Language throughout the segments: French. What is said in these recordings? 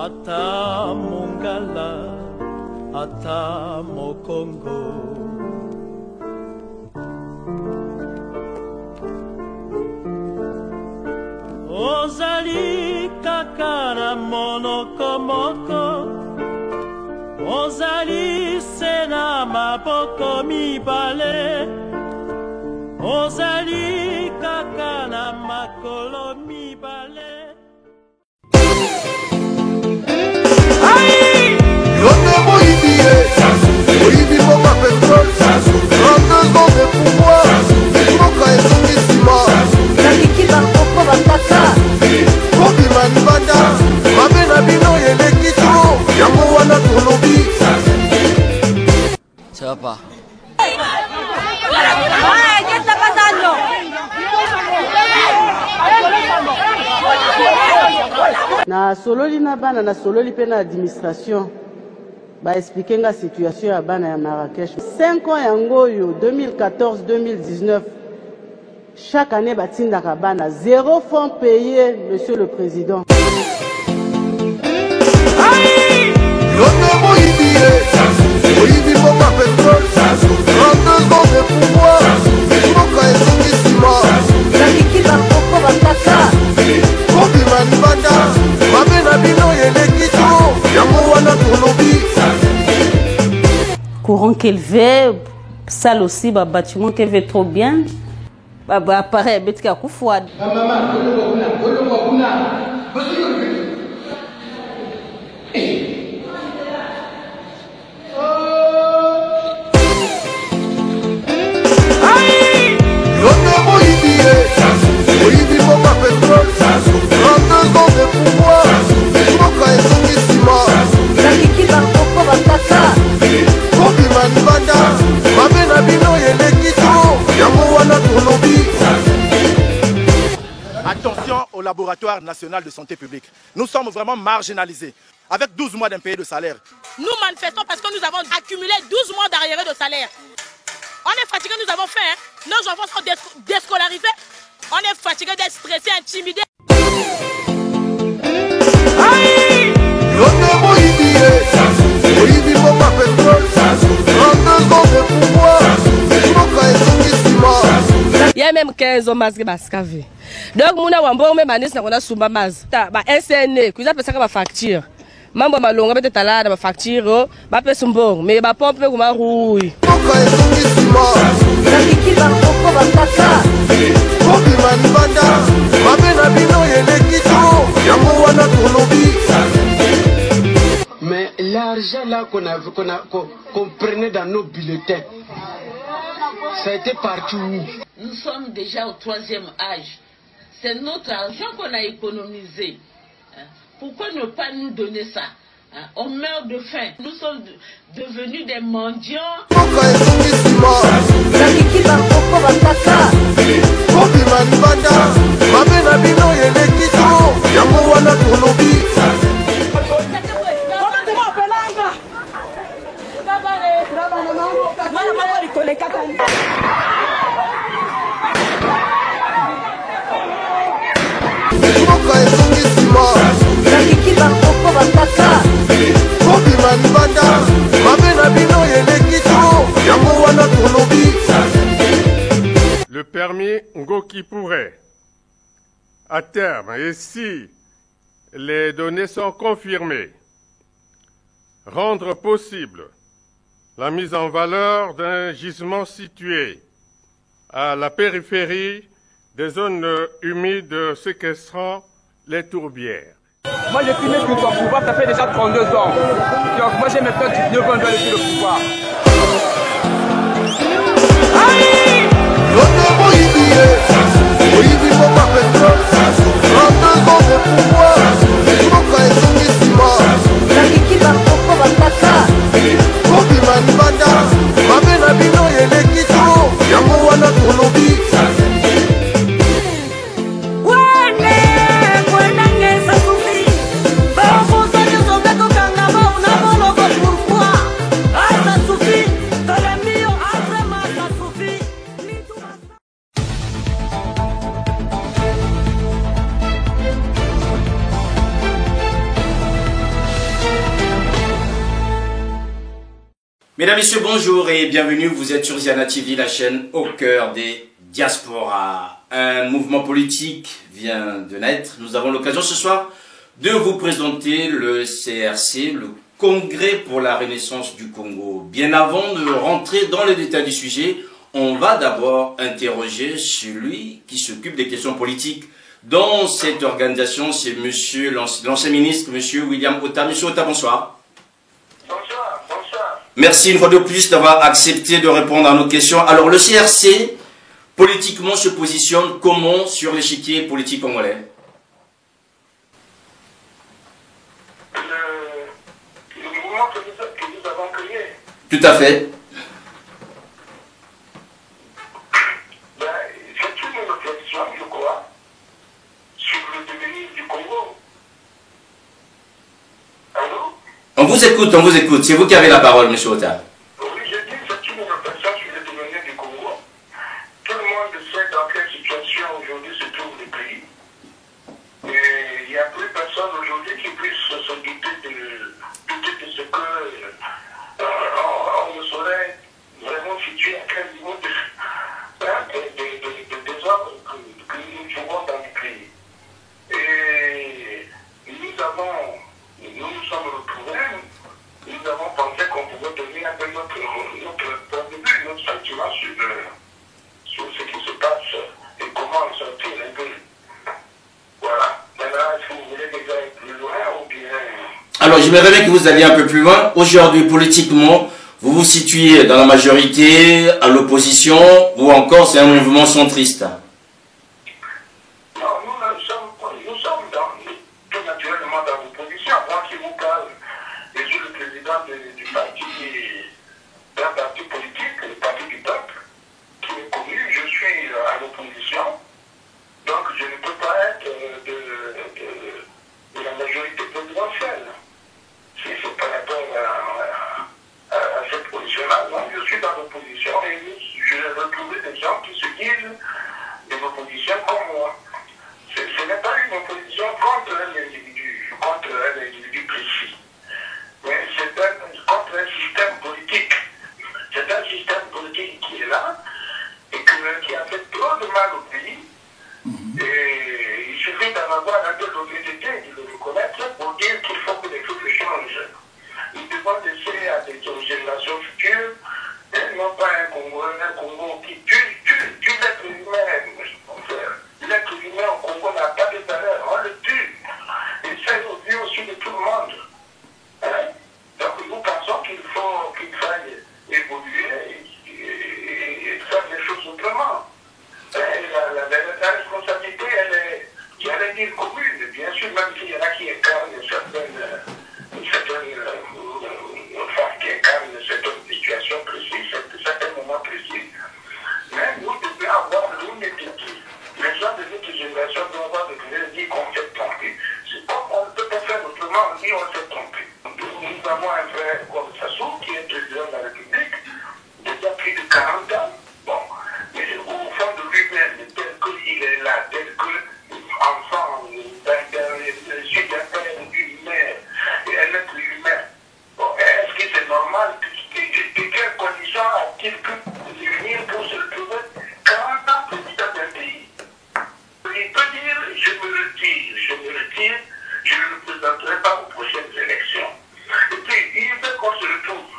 ata mongala ata mokongo. Ozali kaka na monoko moko, ozali se na maboko mibale, ozali kaka na makolo mibale. Aïe! Yone Moïbie, Moïbie Moka Petrol, 32 ans de pouvoir, Moka et Songissima, Nakiki Bakoko Bakaka, Kobi Manbanda, Mamena Bino Yelekito, Yango Wana Tolobi. Ça va pas. ¿Qué está pasando? Na sololi na bana na sololi pe na administration ba expliquer nga situation ya bana ya Marrakech 5 ans yango yo 2014-2019 chaque année batindaka bana 0 fonds payé monsieur le président. Aïe! Yone Moïbie, Moïbie Moka Petrol, 32 ans de pouvoir, Moka et Songissima, Nakiki Bakoko Bakaka, Kobi Manbanda, Mamena Bino Yelekito, Yango Wana Tolobi. Courant qu'elle veut, salle aussi, bâtiment qu'elle veut trop bien. Appareil, bête qui a coup froid. Aïe! Yone Moïbie, Moïbie Moka Petrol, 32 ans de pouvoir, Moka et Songissima, Nakiki Bakoko Bakaka, Kobi Manbanda, Mamena Bino Yelekito, Yango Wana Tolobi. Attention au laboratoire national de santé publique. Nous sommes vraiment marginalisés, avec 12 mois d'impayés de salaire. Nous manifestons parce que nous avons accumulé 12 mois d'arriérés de salaire. On est fatigués, nous avons faim. Nos enfants sont déscolarisés. On est fatigués d'être stressés, intimidés. Aïe! Yone Moïbie, Moïbie Moka Petrol, 32 ans de pouvoir, Moka et Songissima. Il y a même 15 ans masque bascavé. Donc mon awambo même anis na kona sumba maz. Ta ba SNE, kuza pesa ka facture. Mambo malonga bete talada ba facture, ba pesa mbongo, mais ba pompe ko marui. Moka et Songissima, Nakiki Bakoko Bakaka, Kobi Manbanda, Mamena Bino Yelekito, Yango Wana Tolobi. Mais l'argent là qu'on prenait dans nos bulletins, ça a été partout. Nous sommes déjà au 3e âge. C'est notre argent qu'on a économisé. Pourquoi ne pas nous donner ça? On meurt de faim. Nous sommes devenus des mendiants. Moka et Songissima, Nakiki Bakoko Bakaka, Kobi Manbanda, Mamena Bino Yelekito, Yango Wana Tolobi. Moka et Songissima, Nakiki Bakoko Bakaka, Kobi Manbanda, Mamena Bino Yelekito, Yango Wana Tolobi. Le permis Ngoki pourrait, à terme, et si les données sont confirmées, rendre possible la mise en valeur d'un gisement situé à la périphérie des zones humides séquestrant les tourbières. Moi j'ai fini sur ton pouvoir, ça fait déjà 32 ans. Donc moi j'ai maintenant 19 ans, je dois laisser le pouvoir. Aïe! Yone Moïbie, Moïbie Moka Petrol, 32 ans de pouvoir, Moka et Songissima, Nakiki Bakoko Bakaka, Kobi Manbanda, Mamena Bino Yelekito, Yango Wana Tolobi. Mesdames, Messieurs, bonjour et bienvenue. Vous êtes sur Ziana TV, la chaîne au cœur des diasporas. Un mouvement politique vient de naître. Nous avons l'occasion ce soir de vous présenter le CRC, le Congrès pour la Renaissance du Congo. Bien avant de rentrer dans les détails du sujet, on va d'abord interroger celui qui s'occupe des questions politiques dans cette organisation. C'est monsieur l'ancien ministre, monsieur William Ota. Monsieur Ota, bonsoir. Bonsoir, bonsoir. Merci une fois de plus d'avoir accepté de répondre à nos questions. Alors le CRC, politiquement, se positionne comment sur l'échiquier politique congolais? Le mouvement que nous avons créé. Tout à fait. C'est une réflexion, je crois, sur le devenir du Congo. Allô? On vous écoute, on vous écoute. C'est vous qui avez la parole, monsieur Ota. Oui, je dis que c'est une réflexion sur le devenir du Congo. Tout le monde sait dans quelle situation aujourd'hui se trouve le pays. Et il n'y a plus personne aujourd'hui qui puisse se douter de ce que on ne saurait vraiment situer à quel niveau des désordres que nous trouvons dans le pays. Et nous sommes retrouvés, nous avons pensé qu'on pouvait donner un peu notre point de vue, notre sentiment sur ce qui se passe et comment en sortir un peu. Voilà. Maintenant, est-ce que vous voulez déjà aller plus loin ou bien... Alors, j'aimerais bien que vous alliez un peu plus loin. Aujourd'hui, politiquement, vous vous situez dans la majorité, à l'opposition, ou encore c'est un mouvement centriste? Non, nous sommes tout naturellement dans l'opposition. Moi qui vous parle, je suis le président du parti, d'un parti politique, le Parti du Peuple, qui est connu. Je suis à l'opposition. Donc je ne peux pas être de la majorité présidentielle. Si c'est par rapport à cette position-là, non, je suis dans l'opposition et je vais retrouver des gens qui se disent de l'opposition comme moi. Ce n'est pas une opposition contre un individu précis, mais c'est contre un système politique. C'est un système politique qui est là et qui a fait trop de mal au pays. Et il suffit d'en avoir un peu d'honnêteté et de le reconnaître pour dire qu'il faut que les choses changent. Nous devons laisser à des générations futures, et non pas un Congo qui tue l'être humain, mon frère. L'être humain au Congo n'a pas de valeur, on le tue. Et c'est au vu aussi de tout le monde. Hein? Donc nous pensons qu'il faille évoluer et faire les choses autrement. La responsabilité, elle est dire commune, bien sûr, même s'il y en a qui incarnent certaines situations précises, certains moments précis. Mais nous devons avoir l'honnêteté. Les gens de notre génération doivent avoir le plaisir de dire qu'on s'est trompé. Comme on ne peut pas faire autrement, on dit on s'est trompé. Nous avons un frère comme Sassou, qui est président de la République, déjà plus de 40 ans. Bon, mais au fond de lui-même, tel qu'il est là, tel que enfant issu d'un père et d'une mère, et un être humain. Bon, est-ce que c'est normal? De quelles conditions a-t-il pu venir pour se retrouver 40 ans président d'un pays? Il peut dire, je me retire, je ne me présenterai pas aux prochaines élections. Et puis, il veut qu'on se retrouve.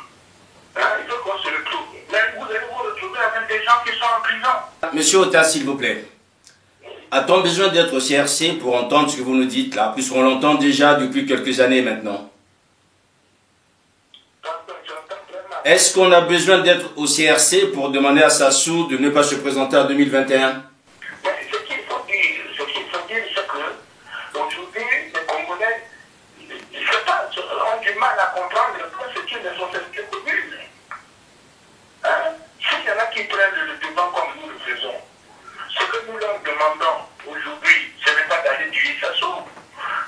Il veut qu'on se retrouve. Mais vous allez vous retrouver avec des gens qui sont en prison. Monsieur Ota, s'il vous plaît. A-t-on besoin d'être au CRC pour entendre ce que vous nous dites là, puisqu'on l'entend déjà depuis quelques années maintenant? Est-ce qu'on a besoin d'être au CRC pour demander à Sassou de ne pas se présenter en 2021? Ce qu'il faut dire, c'est que aujourd'hui, les Congolais, ont du mal à comprendre que c'est une responsabilité commune. S'il y en a qui prennent le devant comme nous le faisons, ce que nous leur demandons aujourd'hui, ce n'est pas d'aller tuer Sassou.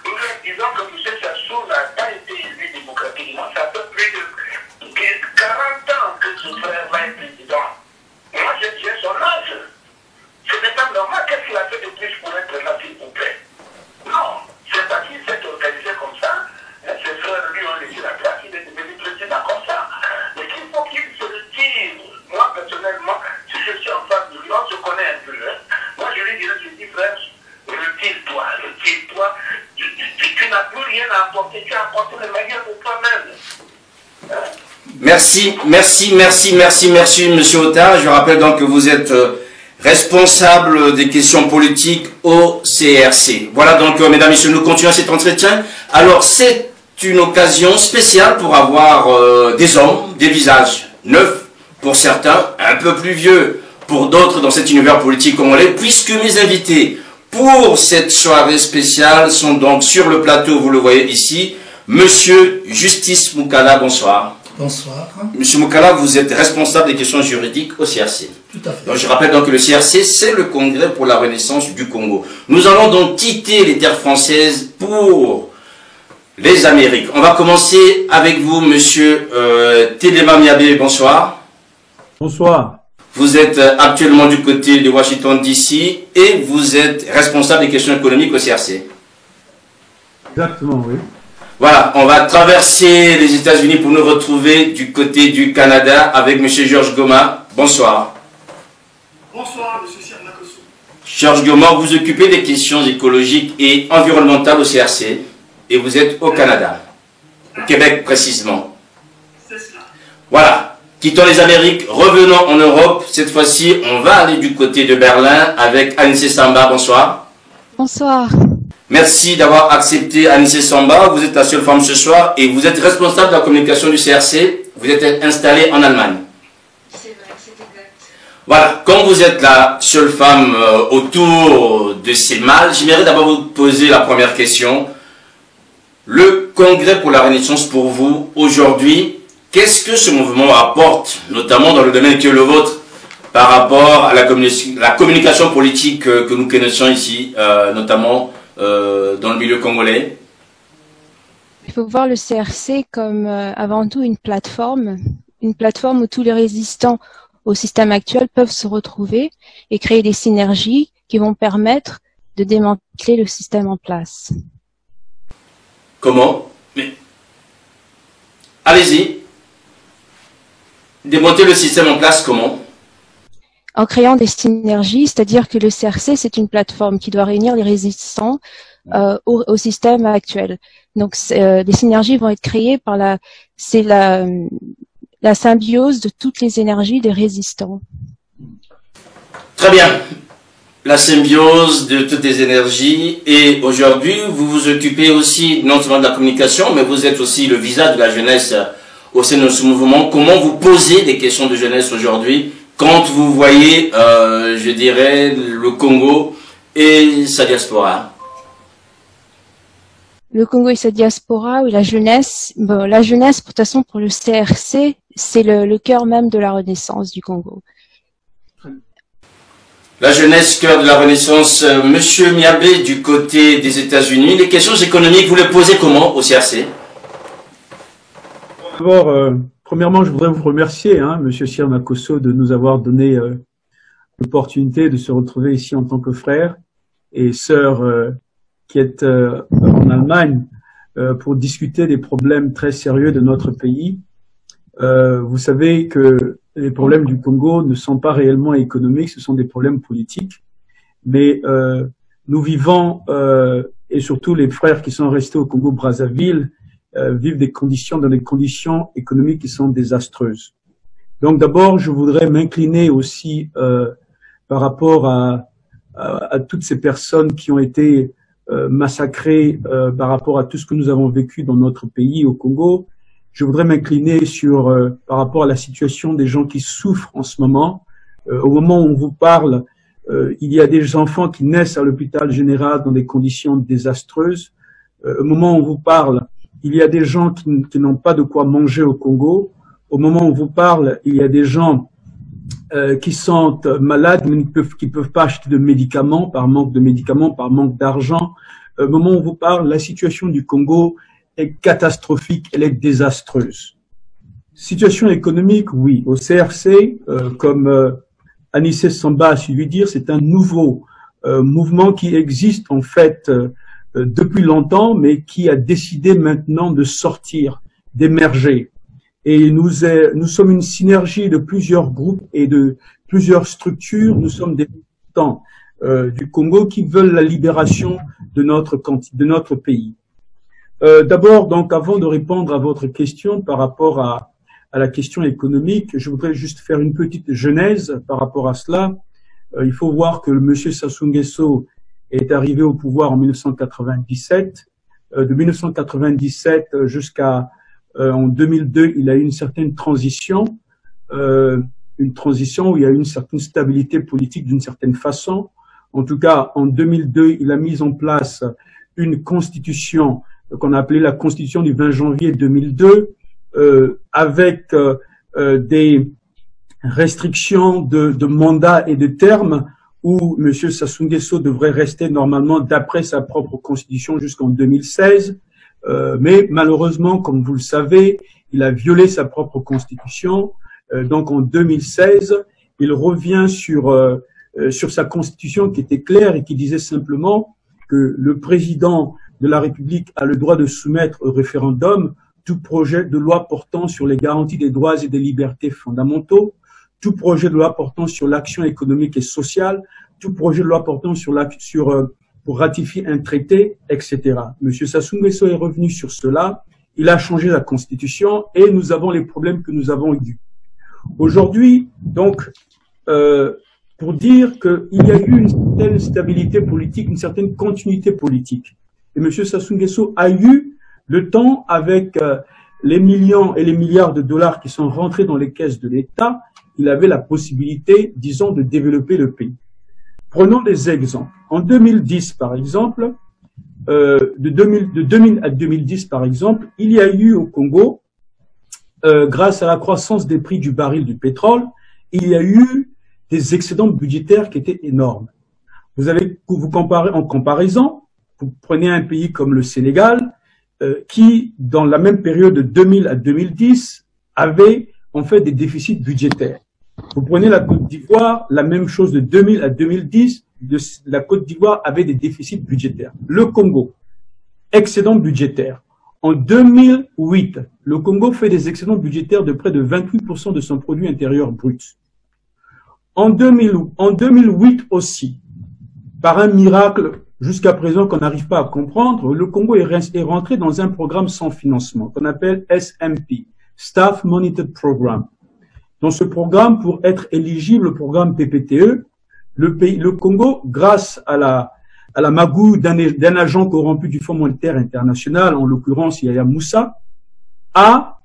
Nous leur disons que M. Sassou n'a pas été élu démocratiquement. Ça fait plus de 40 ans que ce frère va être président. Moi, j'ai son âge. Ce n'est pas normal. Qu'est-ce qu'il a fait de plus pour être là, s'il vous plaît? Non. C'est parce qu'il s'est organisé comme ça. Ses frères lui ont laissé la place. Il est devenu président comme ça. Mais qu'il faut qu'il rien à apporter. Tu as apporté le meilleur de toi-même. Merci, Monsieur Otard. Je rappelle donc que vous êtes responsable des questions politiques au CRC. Voilà donc, mesdames et messieurs, nous continuons cet entretien. Alors, c'est une occasion spéciale pour avoir des hommes, des visages neufs pour certains, un peu plus vieux pour d'autres dans cet univers politique congolais, puisque mes invités pour cette soirée spéciale sont donc sur le plateau, vous le voyez ici, Monsieur Justice Moukala, bonsoir. Bonsoir. Monsieur Moukala, vous êtes responsable des questions juridiques au CRC. Tout à fait. Donc, je rappelle donc que le CRC, c'est le Congrès pour la Renaissance du Congo. Nous allons donc quitter les terres françaises pour les Amériques. On va commencer avec vous, Monsieur Telema Miabe, bonsoir. Bonsoir. Vous êtes actuellement du côté de Washington DC et vous êtes responsable des questions économiques au CRC. Exactement, oui. Voilà, on va traverser les États-Unis pour nous retrouver du côté du Canada avec M. Georges Goma. Bonsoir. Bonsoir, M. Sirmakoso. Georges Goma, vous occupez des questions écologiques et environnementales au CRC et vous êtes au Canada, au Québec précisément. C'est cela. Voilà. Quittons les Amériques, revenons en Europe. Cette fois-ci, on va aller du côté de Berlin avec Anissé Samba. Bonsoir. Bonsoir. Merci d'avoir accepté Anissé Samba. Vous êtes la seule femme ce soir et vous êtes responsable de la communication du CRC. Vous êtes installée en Allemagne. C'est vrai, c'est exact. Voilà. Comme vous êtes la seule femme autour de ces mâles, j'aimerais d'abord vous poser la première question. Le Congrès pour la Renaissance pour vous, aujourd'hui, qu'est-ce que ce mouvement apporte, notamment dans le domaine qui est le vôtre, par rapport à la communication politique que nous connaissons ici, notamment dans le milieu congolais? Il faut voir le CRC comme avant tout une plateforme où tous les résistants au système actuel peuvent se retrouver et créer des synergies qui vont permettre de démanteler le système en place. Comment? Mais allez-y. Démonter le système en place comment? En créant des synergies, c'est-à-dire que le CRC, c'est une plateforme qui doit réunir les résistants au système actuel. Donc, des synergies vont être créées par la symbiose de toutes les énergies des résistants. Très bien. La symbiose de toutes les énergies. Et aujourd'hui, vous vous occupez aussi non seulement de la communication, mais vous êtes aussi le visage de la jeunesse au sein de ce mouvement. Comment vous posez des questions de jeunesse aujourd'hui quand vous voyez, je dirais, le Congo et sa diaspora? Le Congo et sa diaspora, ou la jeunesse, la jeunesse, de toute façon, pour le CRC, c'est le cœur même de la renaissance du Congo. La jeunesse, cœur de la Renaissance. Monsieur Miabe, du côté des États-Unis, les questions économiques, vous les posez comment au CRC? D'abord, premièrement, je voudrais vous remercier, Monsieur Sirmakoso, de nous avoir donné l'opportunité de se retrouver ici en tant que frères et sœurs qui est en Allemagne pour discuter des problèmes très sérieux de notre pays. Vous savez que les problèmes du Congo ne sont pas réellement économiques, ce sont des problèmes politiques. Mais nous vivons, et surtout les frères qui sont restés au Congo-Brazzaville, vivent dans des conditions économiques qui sont désastreuses. Donc d'abord, je voudrais m'incliner aussi par rapport à toutes ces personnes qui ont été massacrées par rapport à tout ce que nous avons vécu dans notre pays, au Congo. Je voudrais m'incliner par rapport à la situation des gens qui souffrent en ce moment. Au moment où on vous parle, il y a des enfants qui naissent à l'hôpital général dans des conditions désastreuses. Au moment où on vous parle, il y a des gens qui n'ont pas de quoi manger au Congo. Au moment où on vous parle, il y a des gens qui sont malades, mais qui peuvent pas acheter de médicaments, par manque de médicaments, par manque d'argent. Au moment où on vous parle, la situation du Congo est catastrophique, elle est désastreuse. Situation économique, oui. Au CRC, comme Anissé Samba a su lui dire, c'est un nouveau mouvement qui existe en fait depuis longtemps, mais qui a décidé maintenant de sortir, d'émerger. Et nous sommes une synergie de plusieurs groupes et de plusieurs structures. Nous sommes des militants du Congo qui veulent la libération de notre pays. D'abord, donc, avant de répondre à votre question par rapport à la question économique, je voudrais juste faire une petite genèse par rapport à cela. Il faut voir que M. Sassou Nguesso est arrivé au pouvoir en 1997. De 1997 jusqu'à en 2002, il a eu une certaine transition où il y a eu une certaine stabilité politique d'une certaine façon. En tout cas, en 2002, il a mis en place une constitution qu'on a appelée la constitution du 20 janvier 2002, avec des restrictions de mandat et de termes où M. Sassou Nguesso devrait rester normalement d'après sa propre constitution jusqu'en 2016. Mais malheureusement, comme vous le savez, il a violé sa propre constitution. Donc en 2016, il revient sur sa constitution qui était claire et qui disait simplement que le président de la République a le droit de soumettre au référendum tout projet de loi portant sur les garanties des droits et des libertés fondamentaux, tout projet de loi portant sur l'action économique et sociale, tout projet de loi portant pour ratifier un traité, etc. Monsieur Sassou Nguesso est revenu sur cela, il a changé la constitution et nous avons les problèmes que nous avons eus. Aujourd'hui, donc, pour dire qu'il y a eu une certaine stabilité politique, une certaine continuité politique. Et M. Sassou Nguesso a eu le temps, avec les millions et les milliards de dollars qui sont rentrés dans les caisses de l'État, il avait la possibilité, disons, de développer le pays. Prenons des exemples. En 2010, par exemple, de 2000 à 2010, par exemple, il y a eu au Congo, grâce à la croissance des prix du baril du pétrole, il y a eu des excédents budgétaires qui étaient énormes. Vous comparez en comparaison, vous prenez un pays comme le Sénégal, qui, dans la même période de 2000 à 2010, avait en fait des déficits budgétaires. Vous prenez la Côte d'Ivoire, la même chose de 2000 à 2010, la Côte d'Ivoire avait des déficits budgétaires. Le Congo, excédent budgétaire. En 2008, le Congo fait des excédents budgétaires de près de 28% de son produit intérieur brut. En 2008 aussi, par un miracle jusqu'à présent qu'on n'arrive pas à comprendre, le Congo est rentré dans un programme sans financement qu'on appelle SMP, Staff Monitored Program. Dans ce programme, pour être éligible au programme PPTE, le Congo, grâce à la magouille d'un agent corrompu du Fonds monétaire international, en l'occurrence Yaya Moussa, a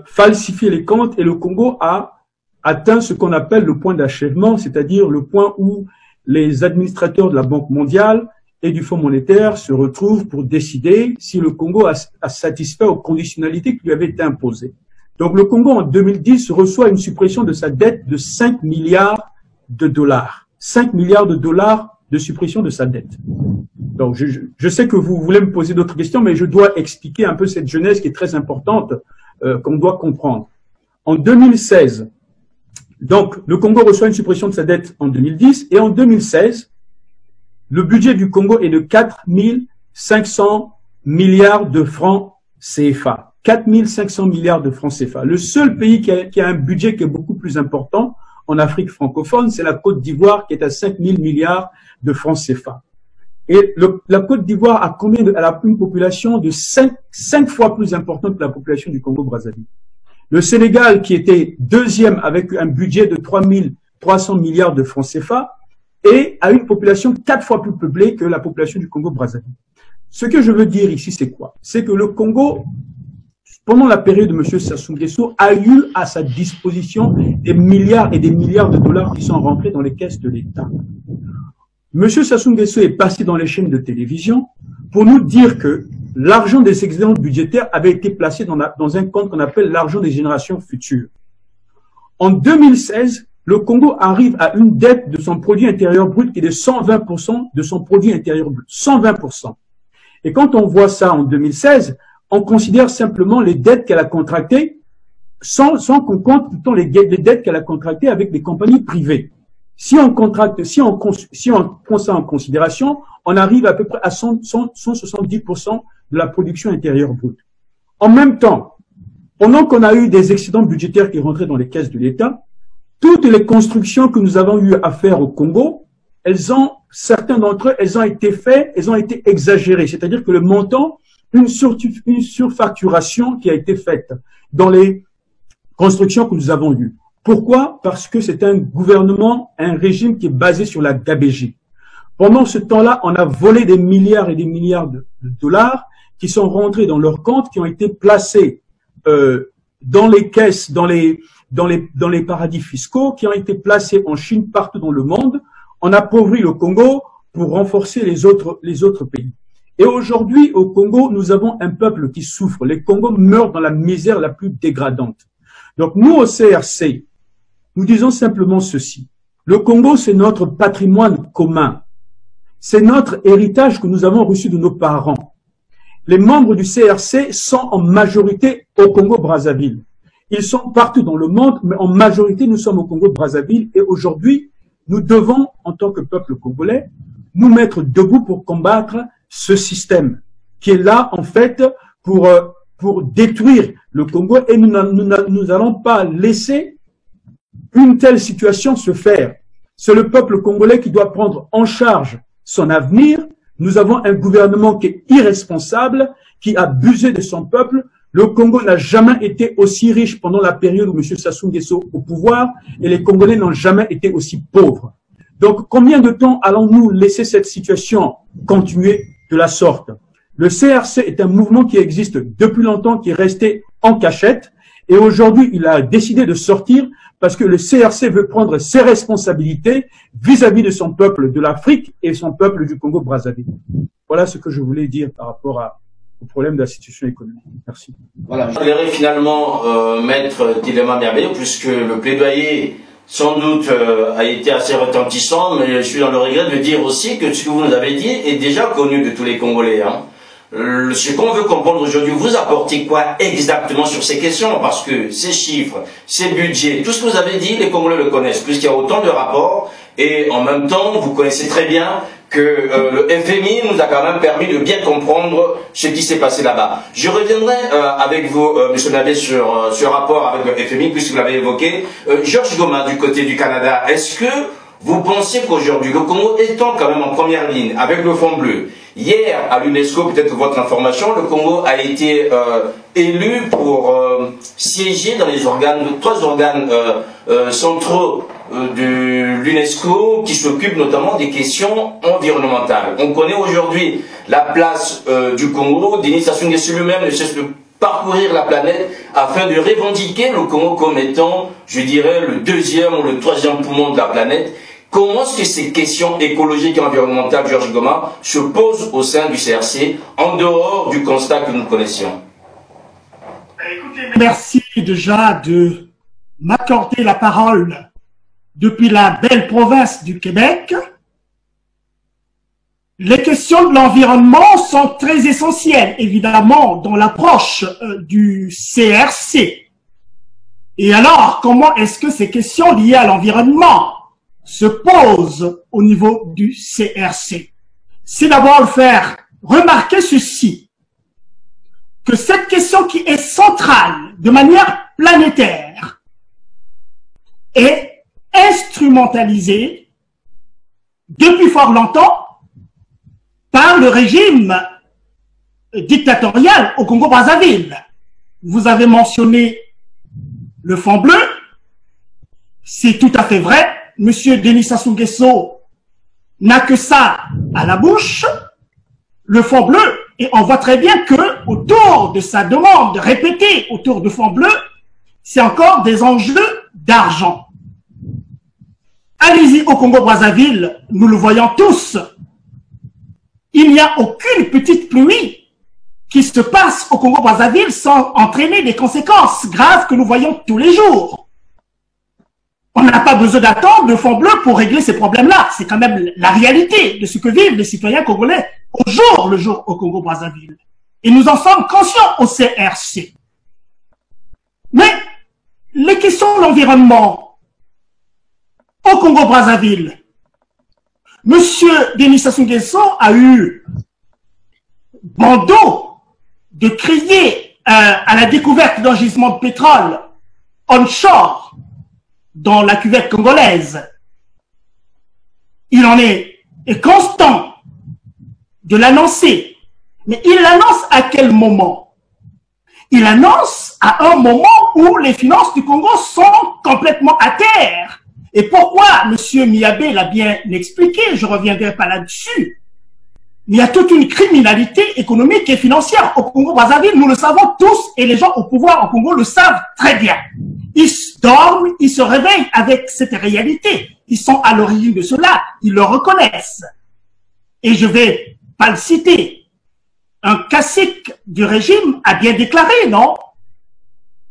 falsifié les comptes et le Congo a atteint ce qu'on appelle le point d'achèvement, c'est-à-dire le point où les administrateurs de la Banque mondiale et du Fonds monétaire se retrouvent pour décider si le Congo a satisfait aux conditionnalités qui lui avaient été imposées. Donc le Congo, en 2010, reçoit une suppression de sa dette de 5 milliards de dollars. 5 milliards de dollars de suppression de sa dette. Donc je sais que vous voulez me poser d'autres questions, mais je dois expliquer un peu cette genèse qui est très importante, qu'on doit comprendre. En 2016, donc le Congo reçoit une suppression de sa dette en 2010, et en 2016, le budget du Congo est de 4 500 milliards de francs CFA. 4 500 milliards de francs CFA. Le seul pays qui a un budget qui est beaucoup plus important en Afrique francophone, c'est la Côte d'Ivoire qui est à 5 000 milliards de francs CFA. Et la Côte d'Ivoire a elle a une population de 5 fois plus importante que la population du Congo-Brazzaville. Le Sénégal, qui était deuxième avec un budget de 3 300 milliards de francs CFA, et a une population 4 fois plus peuplée que la population du Congo-Brazzaville. Ce que je veux dire ici, c'est quoi? C'est que le Congo, pendant la période de M. Sassou Nguesso, a eu à sa disposition des milliards et des milliards de dollars qui sont rentrés dans les caisses de l'État. M. Sassou Nguesso est passé dans les chaînes de télévision pour nous dire que l'argent des excédents budgétaires avait été placé dans un compte qu'on appelle l'argent des générations futures. En 2016, le Congo arrive à une dette de son produit intérieur brut qui est de 120% de son produit intérieur brut. 120%. Et quand on voit ça en 2016, on considère simplement les dettes qu'elle a contractées sans qu'on compte plutôt les dettes qu'elle a contractées avec des compagnies privées. Si on prend ça en considération, on arrive à peu près à 170% de la production intérieure brute. En même temps, pendant qu'on a eu des excédents budgétaires qui rentraient dans les caisses de l'État, toutes les constructions que nous avons eu à faire au Congo, certains d'entre eux, elles ont été exagérées. C'est-à-dire que le montant une surfacturation qui a été faite dans les constructions que nous avons eues. Pourquoi? Parce que c'est un gouvernement, un régime qui est basé sur la gabegie. Pendant ce temps-là, on a volé des milliards et des milliards de dollars qui sont rentrés dans leurs comptes, qui ont été placés dans les caisses, dans les paradis fiscaux, qui ont été placés en Chine, partout dans le monde. On a appauvri le Congo pour renforcer les autres pays. Et aujourd'hui, au Congo, nous avons un peuple qui souffre. Les Congos meurent dans la misère la plus dégradante. Donc nous, au CRC, nous disons simplement ceci. Le Congo, c'est notre patrimoine commun. C'est notre héritage que nous avons reçu de nos parents. Les membres du CRC sont en majorité au Congo-Brazzaville. Ils sont partout dans le monde, mais en majorité, nous sommes au Congo-Brazzaville. Et aujourd'hui, nous devons, en tant que peuple congolais, nous mettre debout pour combattre ce système qui est là, en fait, pour détruire le Congo. Et nous n'allons pas laisser une telle situation se faire. C'est le peuple congolais qui doit prendre en charge son avenir. Nous avons un gouvernement qui est irresponsable, qui a abusé de son peuple. Le Congo n'a jamais été aussi riche pendant la période où M. Sassou Nguesso au pouvoir, et les Congolais n'ont jamais été aussi pauvres. Donc, combien de temps allons-nous laisser cette situation continuer de la sorte? Le CRC est un mouvement qui existe depuis longtemps, qui est resté en cachette, et aujourd'hui, il a décidé de sortir parce que le CRC veut prendre ses responsabilités vis-à-vis de son peuple de l'Afrique et son peuple du Congo-Brazzaville. Voilà ce que je voulais dire par rapport au problème de la situation économique. Merci. Voilà. Je voudrais finalement Maître Tilema Merveilleux, puisque le plaidoyer sans doute a été assez retentissant, mais je suis dans le regret de dire aussi que ce que vous nous avez dit est déjà connu de tous les Congolais. Hein. Ce qu'on veut comprendre aujourd'hui, vous apportez quoi exactement sur ces questions? Parce que ces chiffres, ces budgets, tout ce que vous avez dit, les Congolais le connaissent, puisqu'il y a autant de rapports, et en même temps, vous connaissez très bien que le FMI nous a quand même permis de bien comprendre ce qui s'est passé là-bas. Je reviendrai avec vous, M. Nabé, sur ce rapport avec le FMI, puisque vous l'avez évoqué. Georges Goma, du côté du Canada, est-ce que vous pensez qu'aujourd'hui, le Congo étant quand même en première ligne avec le Fonds bleu, hier à l'UNESCO, peut-être votre information, le Congo a été élu pour siéger dans les trois organes centraux de l'UNESCO qui s'occupe notamment des questions environnementales. On connaît aujourd'hui la place du Congo. Denis Sassou Nguesso lui-même ne cesse de parcourir la planète afin de revendiquer le Congo comme étant, je dirais, le deuxième ou le troisième poumon de la planète. Comment est-ce que ces questions écologiques et environnementales, Georges Goma, se posent au sein du CRC, en dehors du constat que nous connaissions? Merci déjà de m'accorder la parole depuis la belle province du Québec. Les questions de l'environnement sont très essentielles, évidemment, dans l'approche du CRC. Et alors, comment est-ce que ces questions liées à l'environnement se posent au niveau du CRC? C'est d'abord faire remarquer ceci, que cette question qui est centrale de manière planétaire est instrumentalisée depuis fort longtemps par le régime dictatorial au Congo-Brazzaville. Vous avez mentionné le Fonds bleu, c'est tout à fait vrai. Monsieur Denis Sassou Nguesso n'a que ça à la bouche, le Fonds bleu, et on voit très bien que autour de sa demande répétée autour du Fonds bleu, c'est encore des enjeux d'argent. Allez-y au Congo-Brazzaville, nous le voyons tous. Il n'y a aucune petite pluie qui se passe au Congo-Brazzaville sans entraîner des conséquences graves que nous voyons tous les jours. On n'a pas besoin d'attendre le Fonds bleu pour régler ces problèmes-là. C'est quand même la réalité de ce que vivent les citoyens congolais au jour le jour au Congo-Brazzaville. Et nous en sommes conscients au CRC. Mais les questions de l'environnement au Congo-Brazzaville, Monsieur Denis Sassou Nguesso a eu bon dos de crier à la découverte d'un gisement de pétrole onshore dans la cuvette congolaise. Il en est constant de l'annoncer, Mais il l'annonce à quel moment? Il annonce à un moment où les finances du Congo sont complètement à terre. Et pourquoi? M. Miyabé l'a bien expliqué, je ne reviendrai pas là-dessus. Il y a toute une criminalité économique et financière au Congo-Brazzaville, nous le savons tous, et les gens au pouvoir au Congo le savent très bien. Ils dorment, ils se réveillent avec cette réalité. Ils sont à l'origine de cela, ils le reconnaissent. Et je ne vais pas le citer. Un cacique du régime a bien déclaré, non?